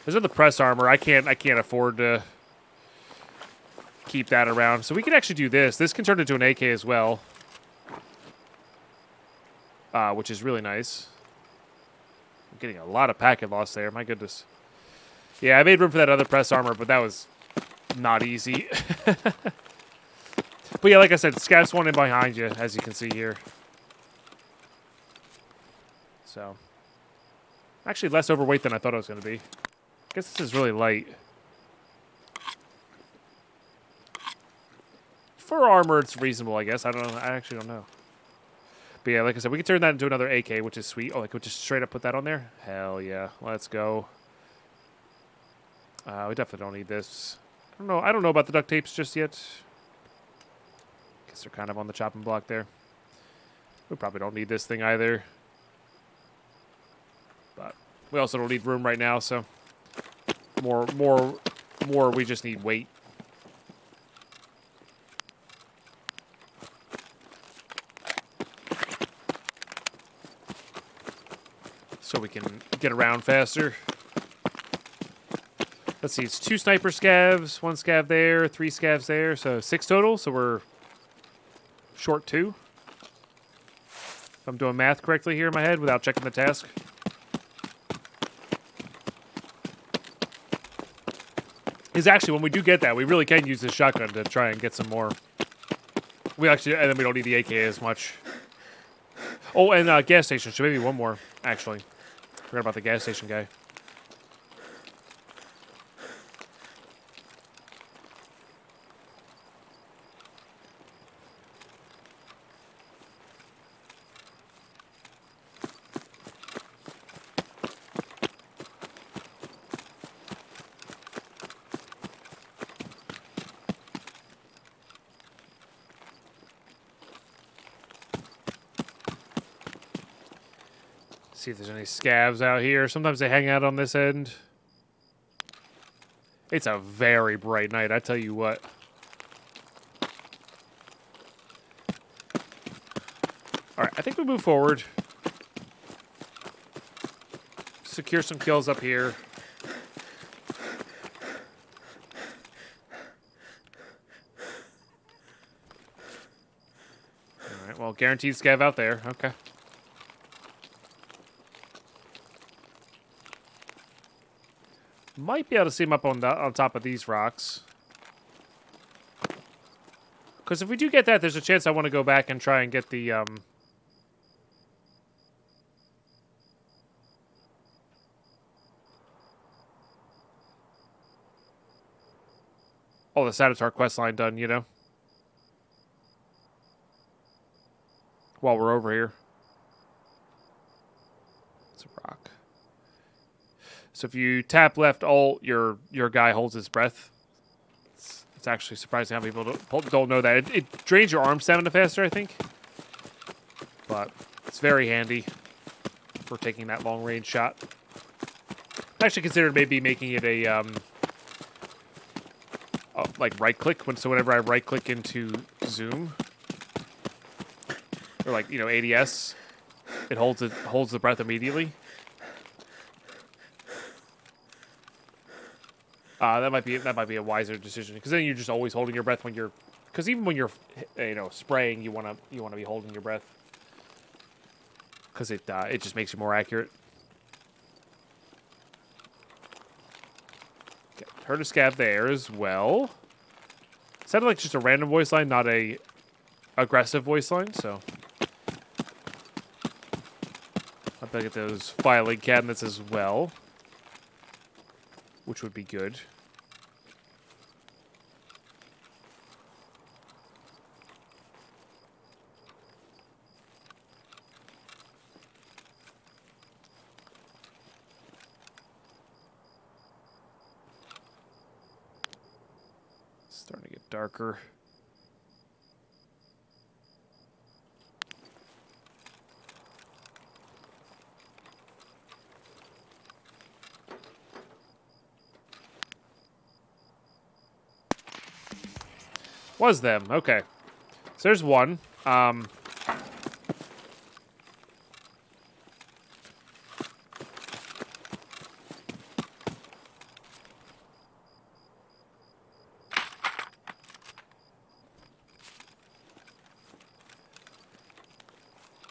There's another press armor. I can't afford to keep that around. So we can actually do this. This can turn into an AK as well. Which is really nice. I'm getting a lot of packet loss there. My goodness. Yeah, I made room for that other press armor, but that was not easy. But yeah, like I said, scavs one in behind you, as you can see here. So, actually less overweight than I thought I was going to be. I guess this is really light. For armor, it's reasonable, I guess. I don't know. I actually don't know. But yeah, like I said, we can turn that into another AK, which is sweet. Oh, I could just straight up put that on there? Hell yeah. Let's go. We definitely don't need this. I don't know about the duct tapes just yet. Guess they're kind of on the chopping block there. We probably don't need this thing either. But we also don't need room right now, so more we just need weight. So we can get around faster. Let's see, it's 2 sniper scavs, 1 scav there, 3 scavs there, so 6 total, so we're short 2. If I'm doing math correctly here in my head without checking the task. Is actually, when we do get that, we really can use this shotgun to try and get some more. And then we don't need the AK as much. Oh, and gas station, so maybe one more, actually. Forgot about the gas station guy. See if there's any scavs out here. Sometimes they hang out on this end. It's a very bright night, I tell you what. Alright, I think we move forward. Secure some kills up here. Alright, well, guaranteed scav out there. Okay. Might be able to see him up on top of these rocks. Because if we do get that, there's a chance I want to go back and try and get the... Oh, the Saboteur quest line done, you know? While we're over here. It's a rock. So if you tap left alt, your guy holds his breath. It's actually surprising how people don't know that. It drains your arm stamina faster, I think. But it's very handy for taking that long range shot. I actually considered maybe making it a like right click so whenever I right click into zoom or like, you know, ADS, it holds the breath immediately. That might be a wiser decision, because then you're just always holding your breath when you're, because even when you're, you know, spraying, you wanna be holding your breath. because it just makes you more accurate. Okay, heard a scav there as well. Sounded like just a random voice line, not a aggressive voice line, so I'll bet get those filing cabinets as well, which would be good. Starting to get darker. Was them. Okay. So there's one.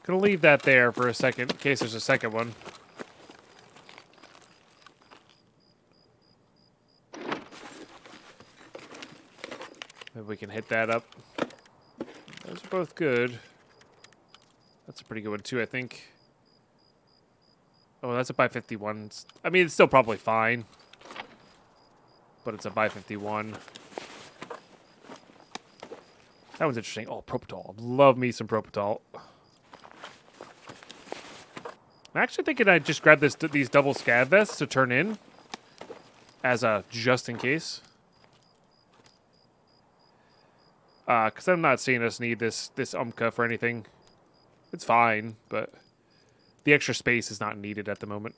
Gonna leave that there for a second in case there's a second one. Maybe we can hit that up. Those are both good. That's a pretty good one too, I think. Oh, that's a by 51. I mean, it's still probably fine. But it's a by 51. That one's interesting. Oh, propofol. Love me some propofol. I'm actually thinking I just grab these double scav vests to turn in as a just in case. Because I'm not seeing us need this Umka for anything. It's fine, but the extra space is not needed at the moment.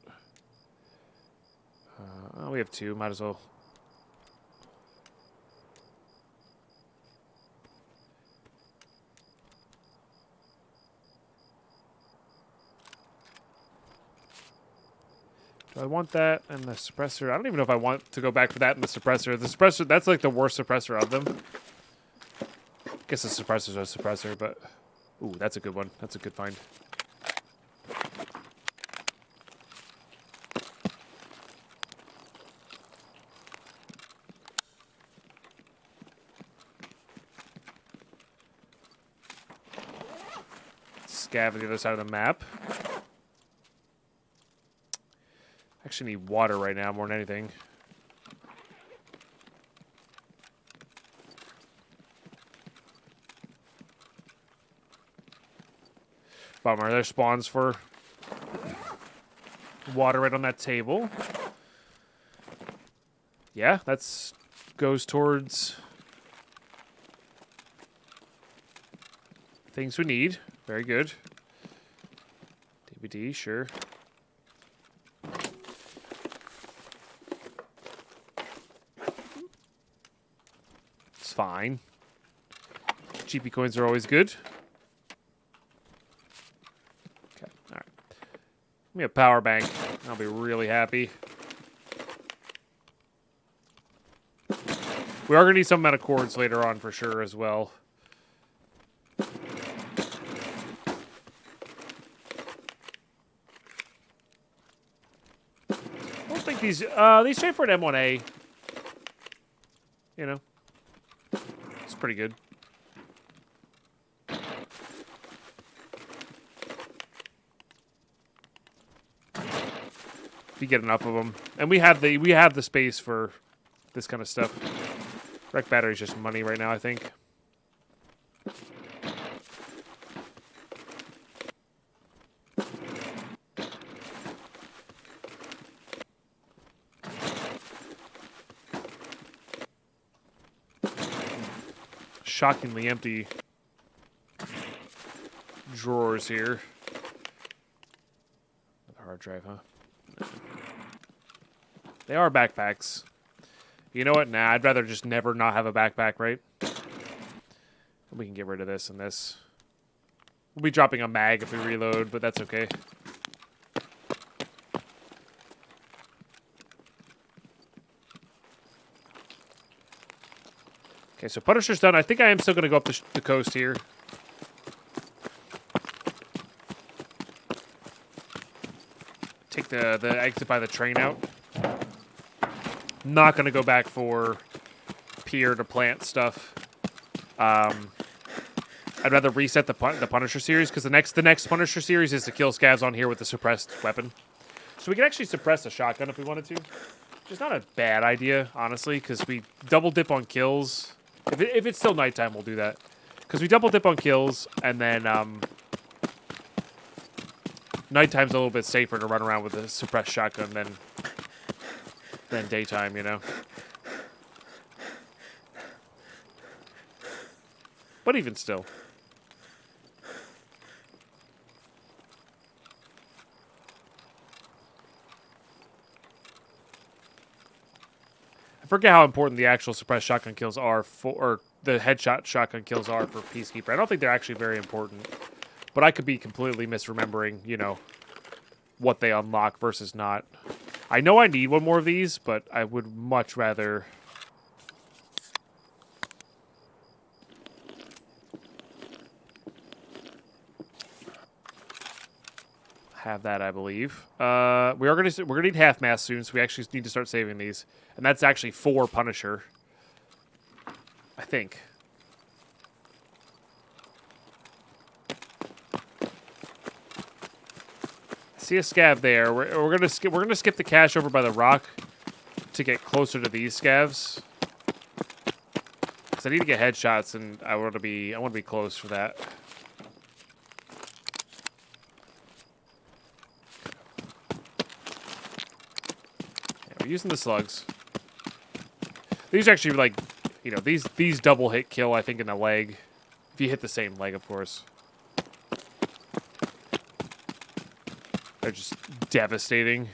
Oh, we have two. Might as well. Do I want that and the suppressor? I don't even know if I want to go back for that and the suppressor. The suppressor, that's like the worst suppressor of them. I guess the suppressor's a suppressor, but... Ooh, that's a good one. That's a good find. Scav on the other side of the map. Actually need water right now more than anything. Bummer, there's spawns for water right on that table. Yeah, that's goes towards things we need. Very good. DVD, sure. It's fine. GP coins are always good. Okay, all right. Give me a power bank. I'll be really happy. We are going to need some amount of cords later on for sure as well. I don't think these straightforward M1A, you know, it's pretty good. If you get enough of them, and we have the space for this kind of stuff. Wreck battery's just money right now, I think. Shockingly empty drawers here. Hard drive, huh? They are backpacks. You know what? Nah, I'd rather just never not have a backpack, right? We can get rid of this and this. We'll be dropping a mag if we reload, but that's okay. Okay, so Punisher's done. I think I am still going to go up the coast here. take the exit by the train out. Not going to go back for pier to plant stuff. I'd rather reset the Punisher series, because the next Punisher series is to kill scavs on here with the suppressed weapon. So we can actually suppress a shotgun if we wanted to. Which is not a bad idea, honestly, because we double dip on kills. If it's still nighttime, we'll do that. Because we double dip on kills, and then nighttime's a little bit safer to run around with a suppressed shotgun than daytime, you know. But even still. I forget how important the actual suppressed shotgun kills are or the headshot shotgun kills are for Peacekeeper. I don't think they're actually very important. But I could be completely misremembering, you know, what they unlock versus not. I know I need one more of these, but I would much rather have that, I believe. We're gonna need half mass soon, so we actually need to start saving these. And that's actually 4 Punisher. I think. See a scav there. We're gonna skip the cache over by the rock to get closer to these scavs. Cause I need to get headshots, and I want to be close for that. Yeah, we're using the slugs. These are actually like, you know, these double hit kill, I think, in the leg. If you hit the same leg, of course. They're just devastating.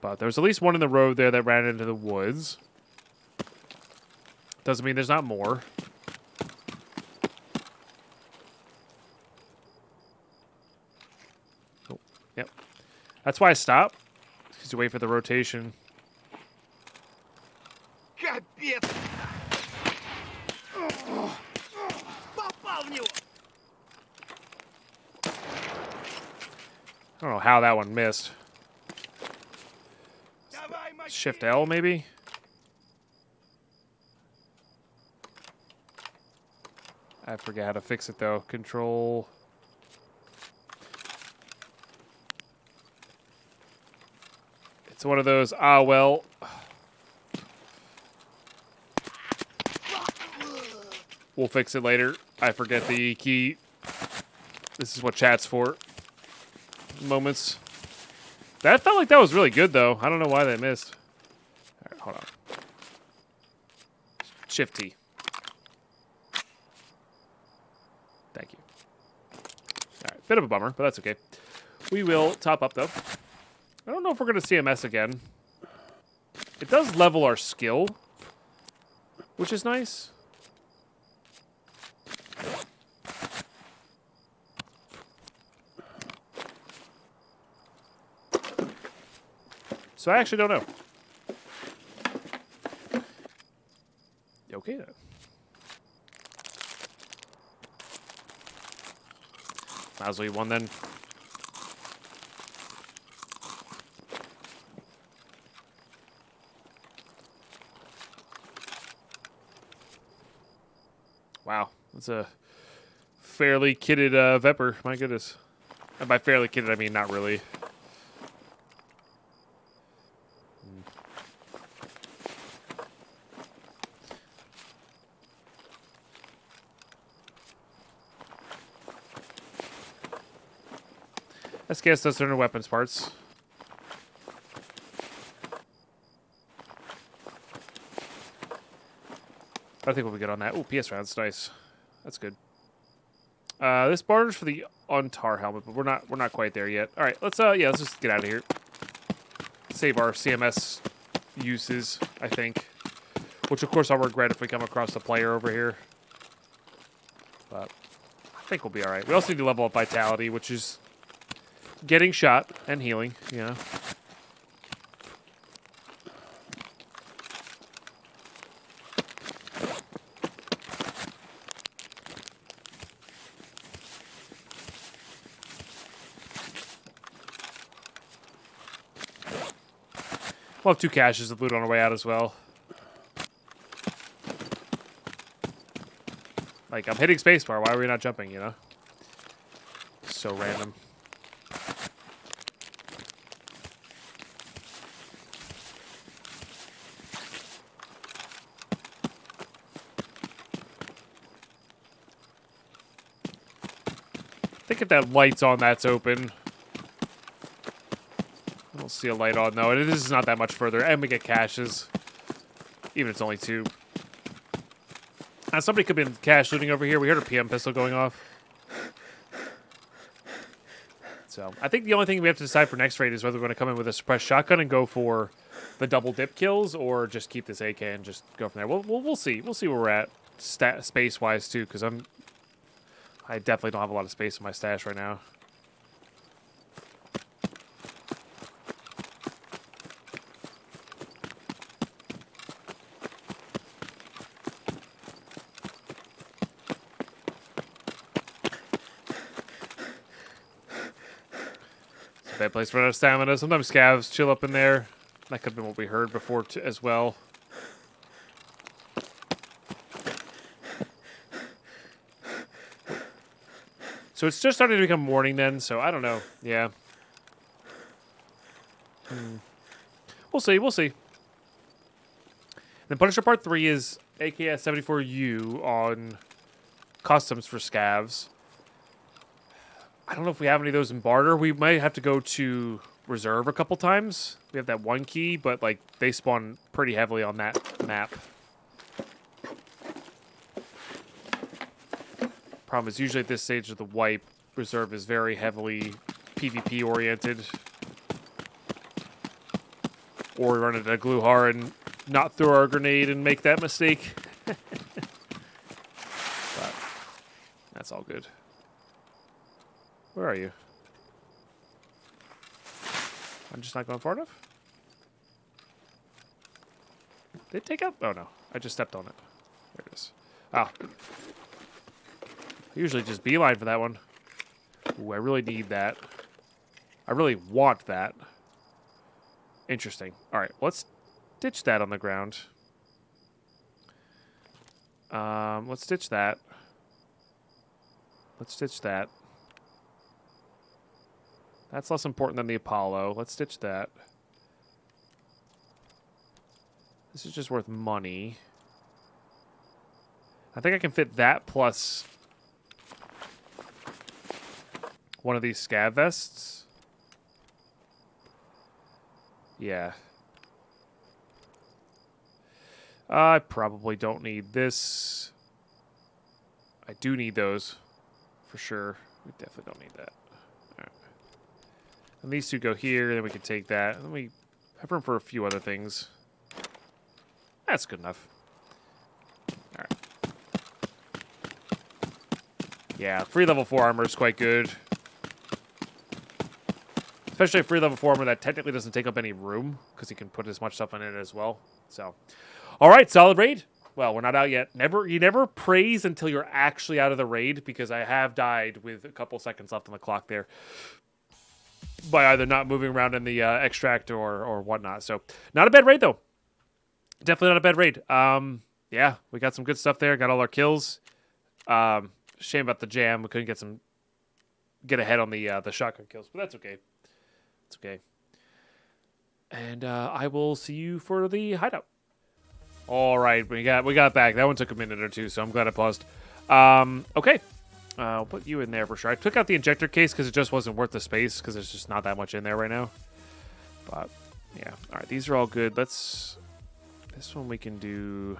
But there's at least one in the road there that ran into the woods. Doesn't mean there's not more. Oh, yep. That's why I stopped. Because you wait for the rotation. I don't know how that one missed. Shift L, maybe? I forget how to fix it, though. Control. It's one of those, well. We'll fix it later. I forget the key. This is what chat's for. Moments. That felt like that was really good, though. I don't know why they missed. All right, hold on. Shift T. Thank you. All right, bit of a bummer, but that's okay. We will top up, though. I don't know if we're going to CMS again. It does level our skill, which is nice. So I actually don't know. Okay, then. Might as well eat one, then. Wow, that's a fairly kitted Vepr. My goodness. And by fairly kitted, I mean not really. SKS does turn into weapons parts. I think we'll be good on that. Ooh, PS rounds, nice. That's good. This barter's for the Untar helmet, but we're not quite there yet. All right, let's just get out of here. Save our CMS uses, I think. Which of course I'll regret if we come across the player over here. But I think we'll be all right. We also need to level up vitality, which is getting shot and healing, you know. We'll have 2 caches of loot on our way out as well. Like, I'm hitting spacebar. Why are we not jumping, you know? So random. I think if that light's on, that's open. I don't see a light on, though. And it is not that much further. And we get caches. Even if it's only 2. Somebody could be cache looting over here. We heard a PM pistol going off. So I think the only thing we have to decide for next raid is whether we're going to come in with a suppressed shotgun and go for the double dip kills, or just keep this AK and just go from there. We'll see. We'll see where we're at space wise too, because I definitely don't have a lot of space in my stash right now. Bad place for our stamina. Sometimes scavs chill up in there. That could have been what we heard before as well. So it's just starting to become morning then, so I don't know. Yeah. We'll see, we'll see. Then Punisher Part 3 is AKS-74U on customs for scavs. I don't know if we have any of those in barter. We might have to go to reserve a couple times. We have that 1 key, but like they spawn pretty heavily on that map. Problem is, usually at this stage of the wipe, reserve is very heavily PvP oriented. Or we run into a Gluhar and not throw our grenade and make that mistake. But that's all good. Where are you? I'm just not going far enough? Did it take up? Oh no, I just stepped on it. There it is. Ah. I usually just beeline for that one. Ooh, I really need that. I really want that. Interesting. Alright, let's ditch that on the ground. Let's ditch that. Let's ditch that. That's less important than the Apollo. Let's ditch that. This is just worth money. I think I can fit that plus one of these scav vests. Yeah. I probably don't need this. I do need those for sure. We definitely don't need that. And these 2 go here, then we can take that. And then we have room for a few other things. That's good enough. Alright. Yeah, free level 4 armor is quite good. Especially a free level 4 armor that technically doesn't take up any room, because you can put as much stuff in it as well. So, alright, solid raid. Well, we're not out yet. You never praise until you're actually out of the raid, because I have died with a couple seconds left on the clock there. By either not moving around in the extract or whatnot. So, not a bad raid, though. Definitely not a bad raid. Yeah, we got some good stuff there. Got all our kills. Shame about the jam. We couldn't get ahead on the shotgun kills, but that's okay. It's okay. And I will see you for the hideout. All right, we got back. That one took a minute or two, so I'm glad I paused. Okay. I'll put you in there for sure. I took out the injector case because it just wasn't worth the space because there's just not that much in there right now. But, yeah. All right, these are all good. This one we can do.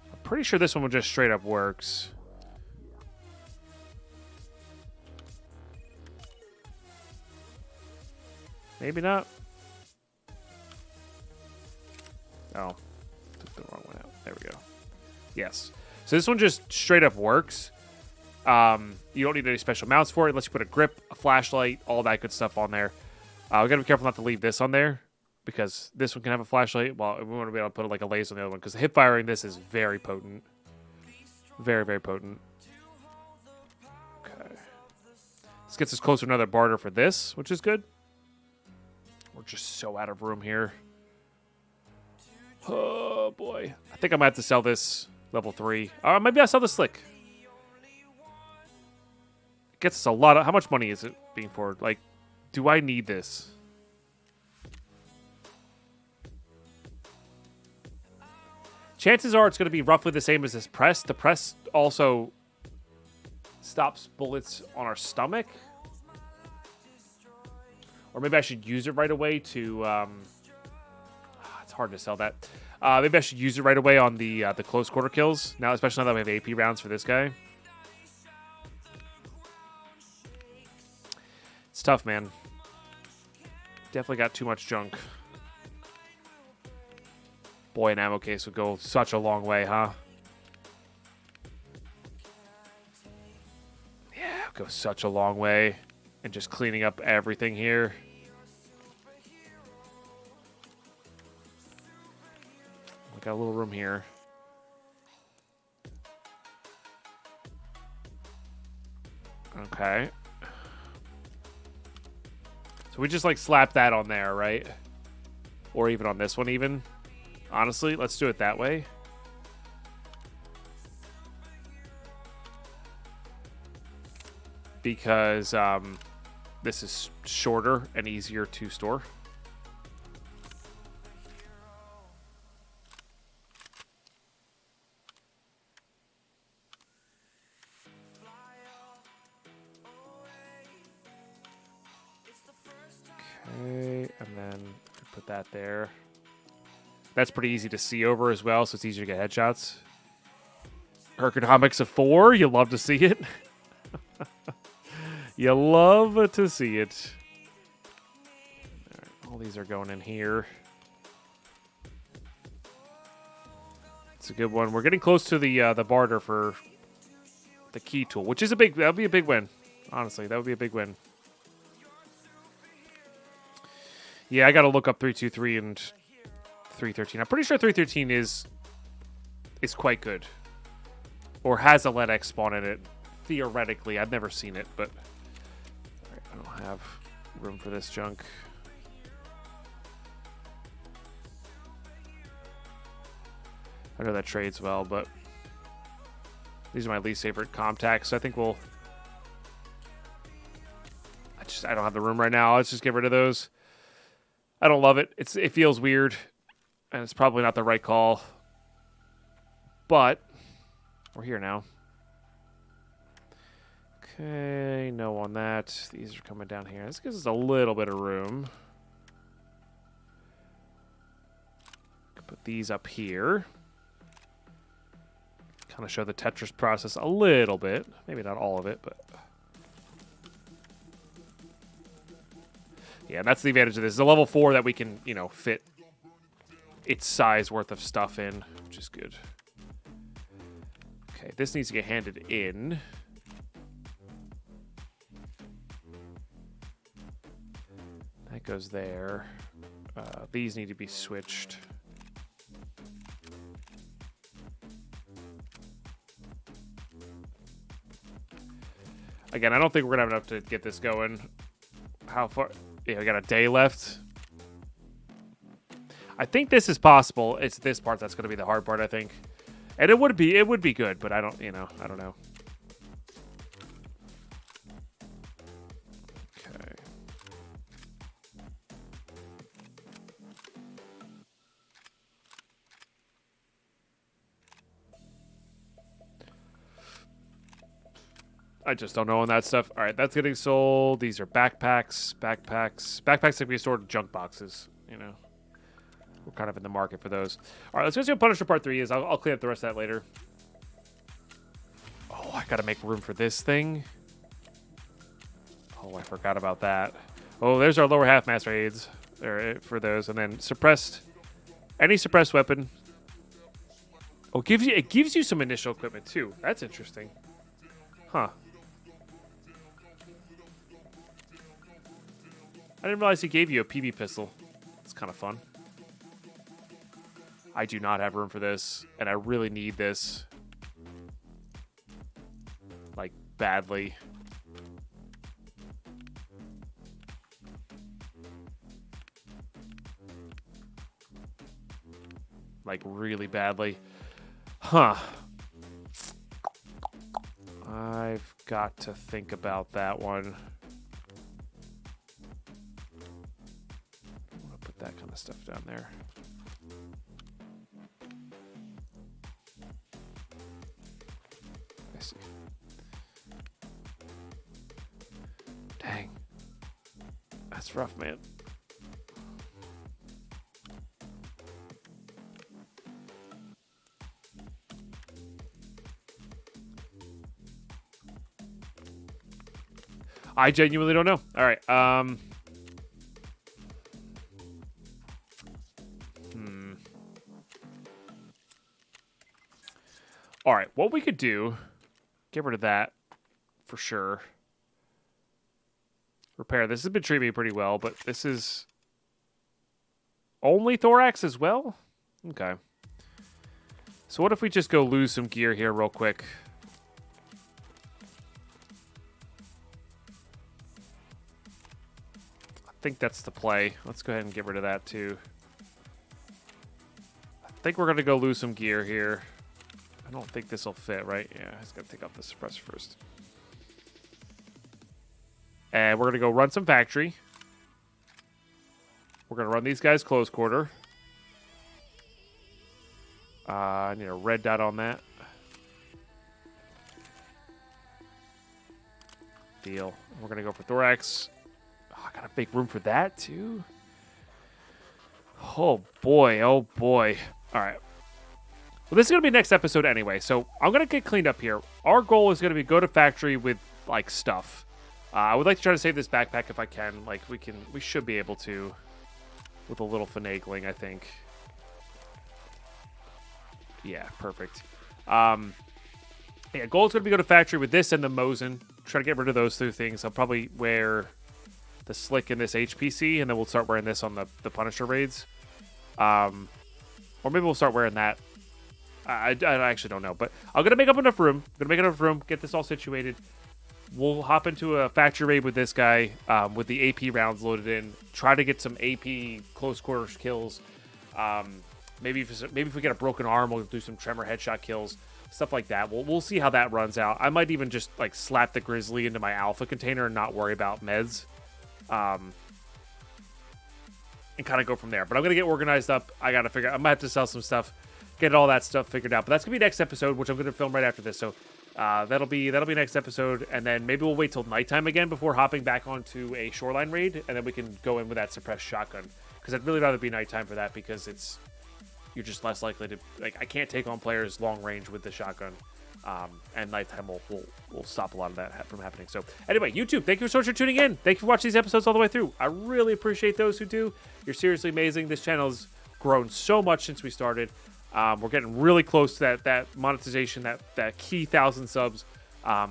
I'm pretty sure this one will just straight up works. Maybe not. Oh, took the wrong one out. There we go. Yes. So this one just straight up works. You don't need any special mounts for it unless you put a grip, a flashlight, all that good stuff on there. We gotta be careful not to leave this on there because this one can have a flashlight. Well, we want to be able to put like a laser on the other one because the hip firing this is very potent. Very, very potent. Okay. This gets us closer to another barter for this, which is good. We're just so out of room here. Oh, boy. I think I might have to sell this level 3. Maybe I'll sell the Slick. It gets us a lot of... How much money is it being for? Like, do I need this? Chances are it's going to be roughly the same as this press. The press also stops bullets on our stomach. Or maybe I should use it right away to... it's hard to sell that. Maybe I should use it right away on the close quarter kills. Now, especially now that we have AP rounds for this guy. It's tough, man. Definitely got too much junk. Boy, an ammo case would go such a long way, huh? Yeah, it would go such a long way. And just cleaning up everything here. We got a little room here. Okay. So we just like slap that on there, right? Or even on this one even. Honestly, let's do it that way. Because this is shorter and easier to store. Okay, and then put that there. That's pretty easy to see over as well, so it's easier to get headshots. Ergonomics of 4, you love to see it. You love to see it. All right, all these are going in here. It's a good one. We're getting close to the barter for the key tool, which is that'll be a big win. Honestly, that would be a big win. Yeah, I got to look up 323 and 313. I'm pretty sure 313 is quite good. Or has a LEDX spawn in it. Theoretically, I've never seen it, but right, I don't have room for this junk. I know that trades well, but these are my least favorite Comtacs, so I think we'll... I don't have the room right now. Let's just get rid of those. I don't love it. It feels weird, and it's probably not the right call. But we're here now. Okay, no on that. These are coming down here. This gives us a little bit of room. Put these up here. Kind of show the Tetris process a little bit. Maybe not all of it, but... Yeah, that's the advantage of this. It's a level 4 that we can, you know, fit its size worth of stuff in, which is good. Okay, this needs to get handed in. That goes there. These need to be switched. Again, I don't think we're going to have enough to get this going. How far... Yeah, we got a day left. I think this is possible. It's this part that's going to be the hard part, I think. And it would be good, but I don't know. Okay. I just don't know on that stuff. All right, that's getting sold. These are backpacks. Backpacks that can be stored in junk boxes, you know. We're kind of in the market for those. All right, let's go see what Punisher Part 3 is. I'll clean up the rest of that later. Oh, I got to make room for this thing. Oh, I forgot about that. Oh, there's our lower half master aids for those. And then suppressed. Any suppressed weapon. Oh, it gives you some initial equipment, too. That's interesting. Huh. I didn't realize he gave you a PB pistol. It's kind of fun. I do not have room for this, and I really need this. Like, badly. like really badly. Huh. I've got to think about that one. I'm gonna put that kind of stuff down there. I see. Dang. That's rough, man. I genuinely don't know. All right. All right. What we could do, get rid of that for sure. Repair. This has been treating me pretty well, but this is only thorax as well? Okay. So what if we just go lose some gear here real quick? I think that's the play. Let's go ahead and get rid of that too. I think we're going to go lose some gear here. I don't think this will fit, right? Yeah, I just got to take off the suppressor first. And we're going to go run some factory. We're going to run these guys close quarter. I need a red dot on that. Deal. We're going to go for thorax. Oh, I got to make room for that too. Oh boy. Oh boy. All right. Well, this is going to be next episode anyway, so I'm going to get cleaned up here. Our goal is going to be go to factory with, like, stuff. I would like to try to save this backpack if I can. Like, we should be able to with a little finagling, I think. Yeah, perfect. Yeah, goal is going to be go to factory with this and the Mosin. Try to get rid of those two things. I'll probably wear the Slick in this HPC, and then we'll start wearing this on the Punisher raids. Or maybe we'll start wearing that. I actually don't know, but I'm going to make up enough room. Get this all situated. We'll hop into a factory raid with this guy with the AP rounds loaded in. Try to get some AP close quarters kills. Maybe if we get a broken arm, we'll do some tremor headshot kills, stuff like that. We'll see how that runs out. I might even just like slap the Grizzly into my Alpha container and not worry about meds, and kind of go from there. But I'm gonna get organized up. I gotta figure. I might have to sell some stuff, get all that stuff figured out. But that's gonna be next episode, which I'm gonna film right after this. So that'll be next episode, and then maybe we'll wait till nighttime again before hopping back onto a shoreline raid, and then we can go in with that suppressed shotgun. Because I'd really rather be nighttime for that, because you're just less likely to, like, I can't take on players long range with the shotgun, and nighttime will stop a lot of that from happening. So anyway, YouTube, thank you so much for tuning in. Thank you for watching these episodes all the way through. I really appreciate those who do. You're seriously amazing. This channel's grown so much since we started. We're getting really close to that monetization, that key 1,000 subs. A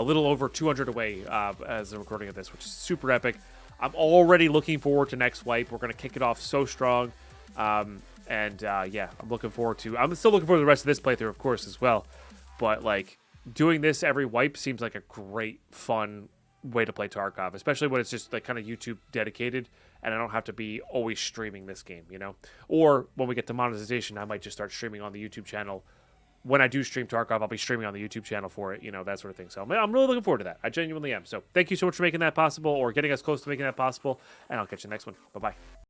little over 200 away as the recording of this, which is super epic. I'm already looking forward to next wipe. We're going to kick it off so strong. Yeah, I'm still looking forward to the rest of this playthrough, of course, as well. But like doing this every wipe seems like a great, fun way to play Tarkov, especially when it's just like kind of YouTube dedicated, and I don't have to be always streaming this game, you know? Or when we get to monetization, I might just start streaming on the YouTube channel. When I do stream Tarkov, I'll be streaming on the YouTube channel for it, you know, that sort of thing. So I'm really looking forward to that. I genuinely am. So thank you so much for making that possible, or getting us close to making that possible, and I'll catch you next one. Bye-bye.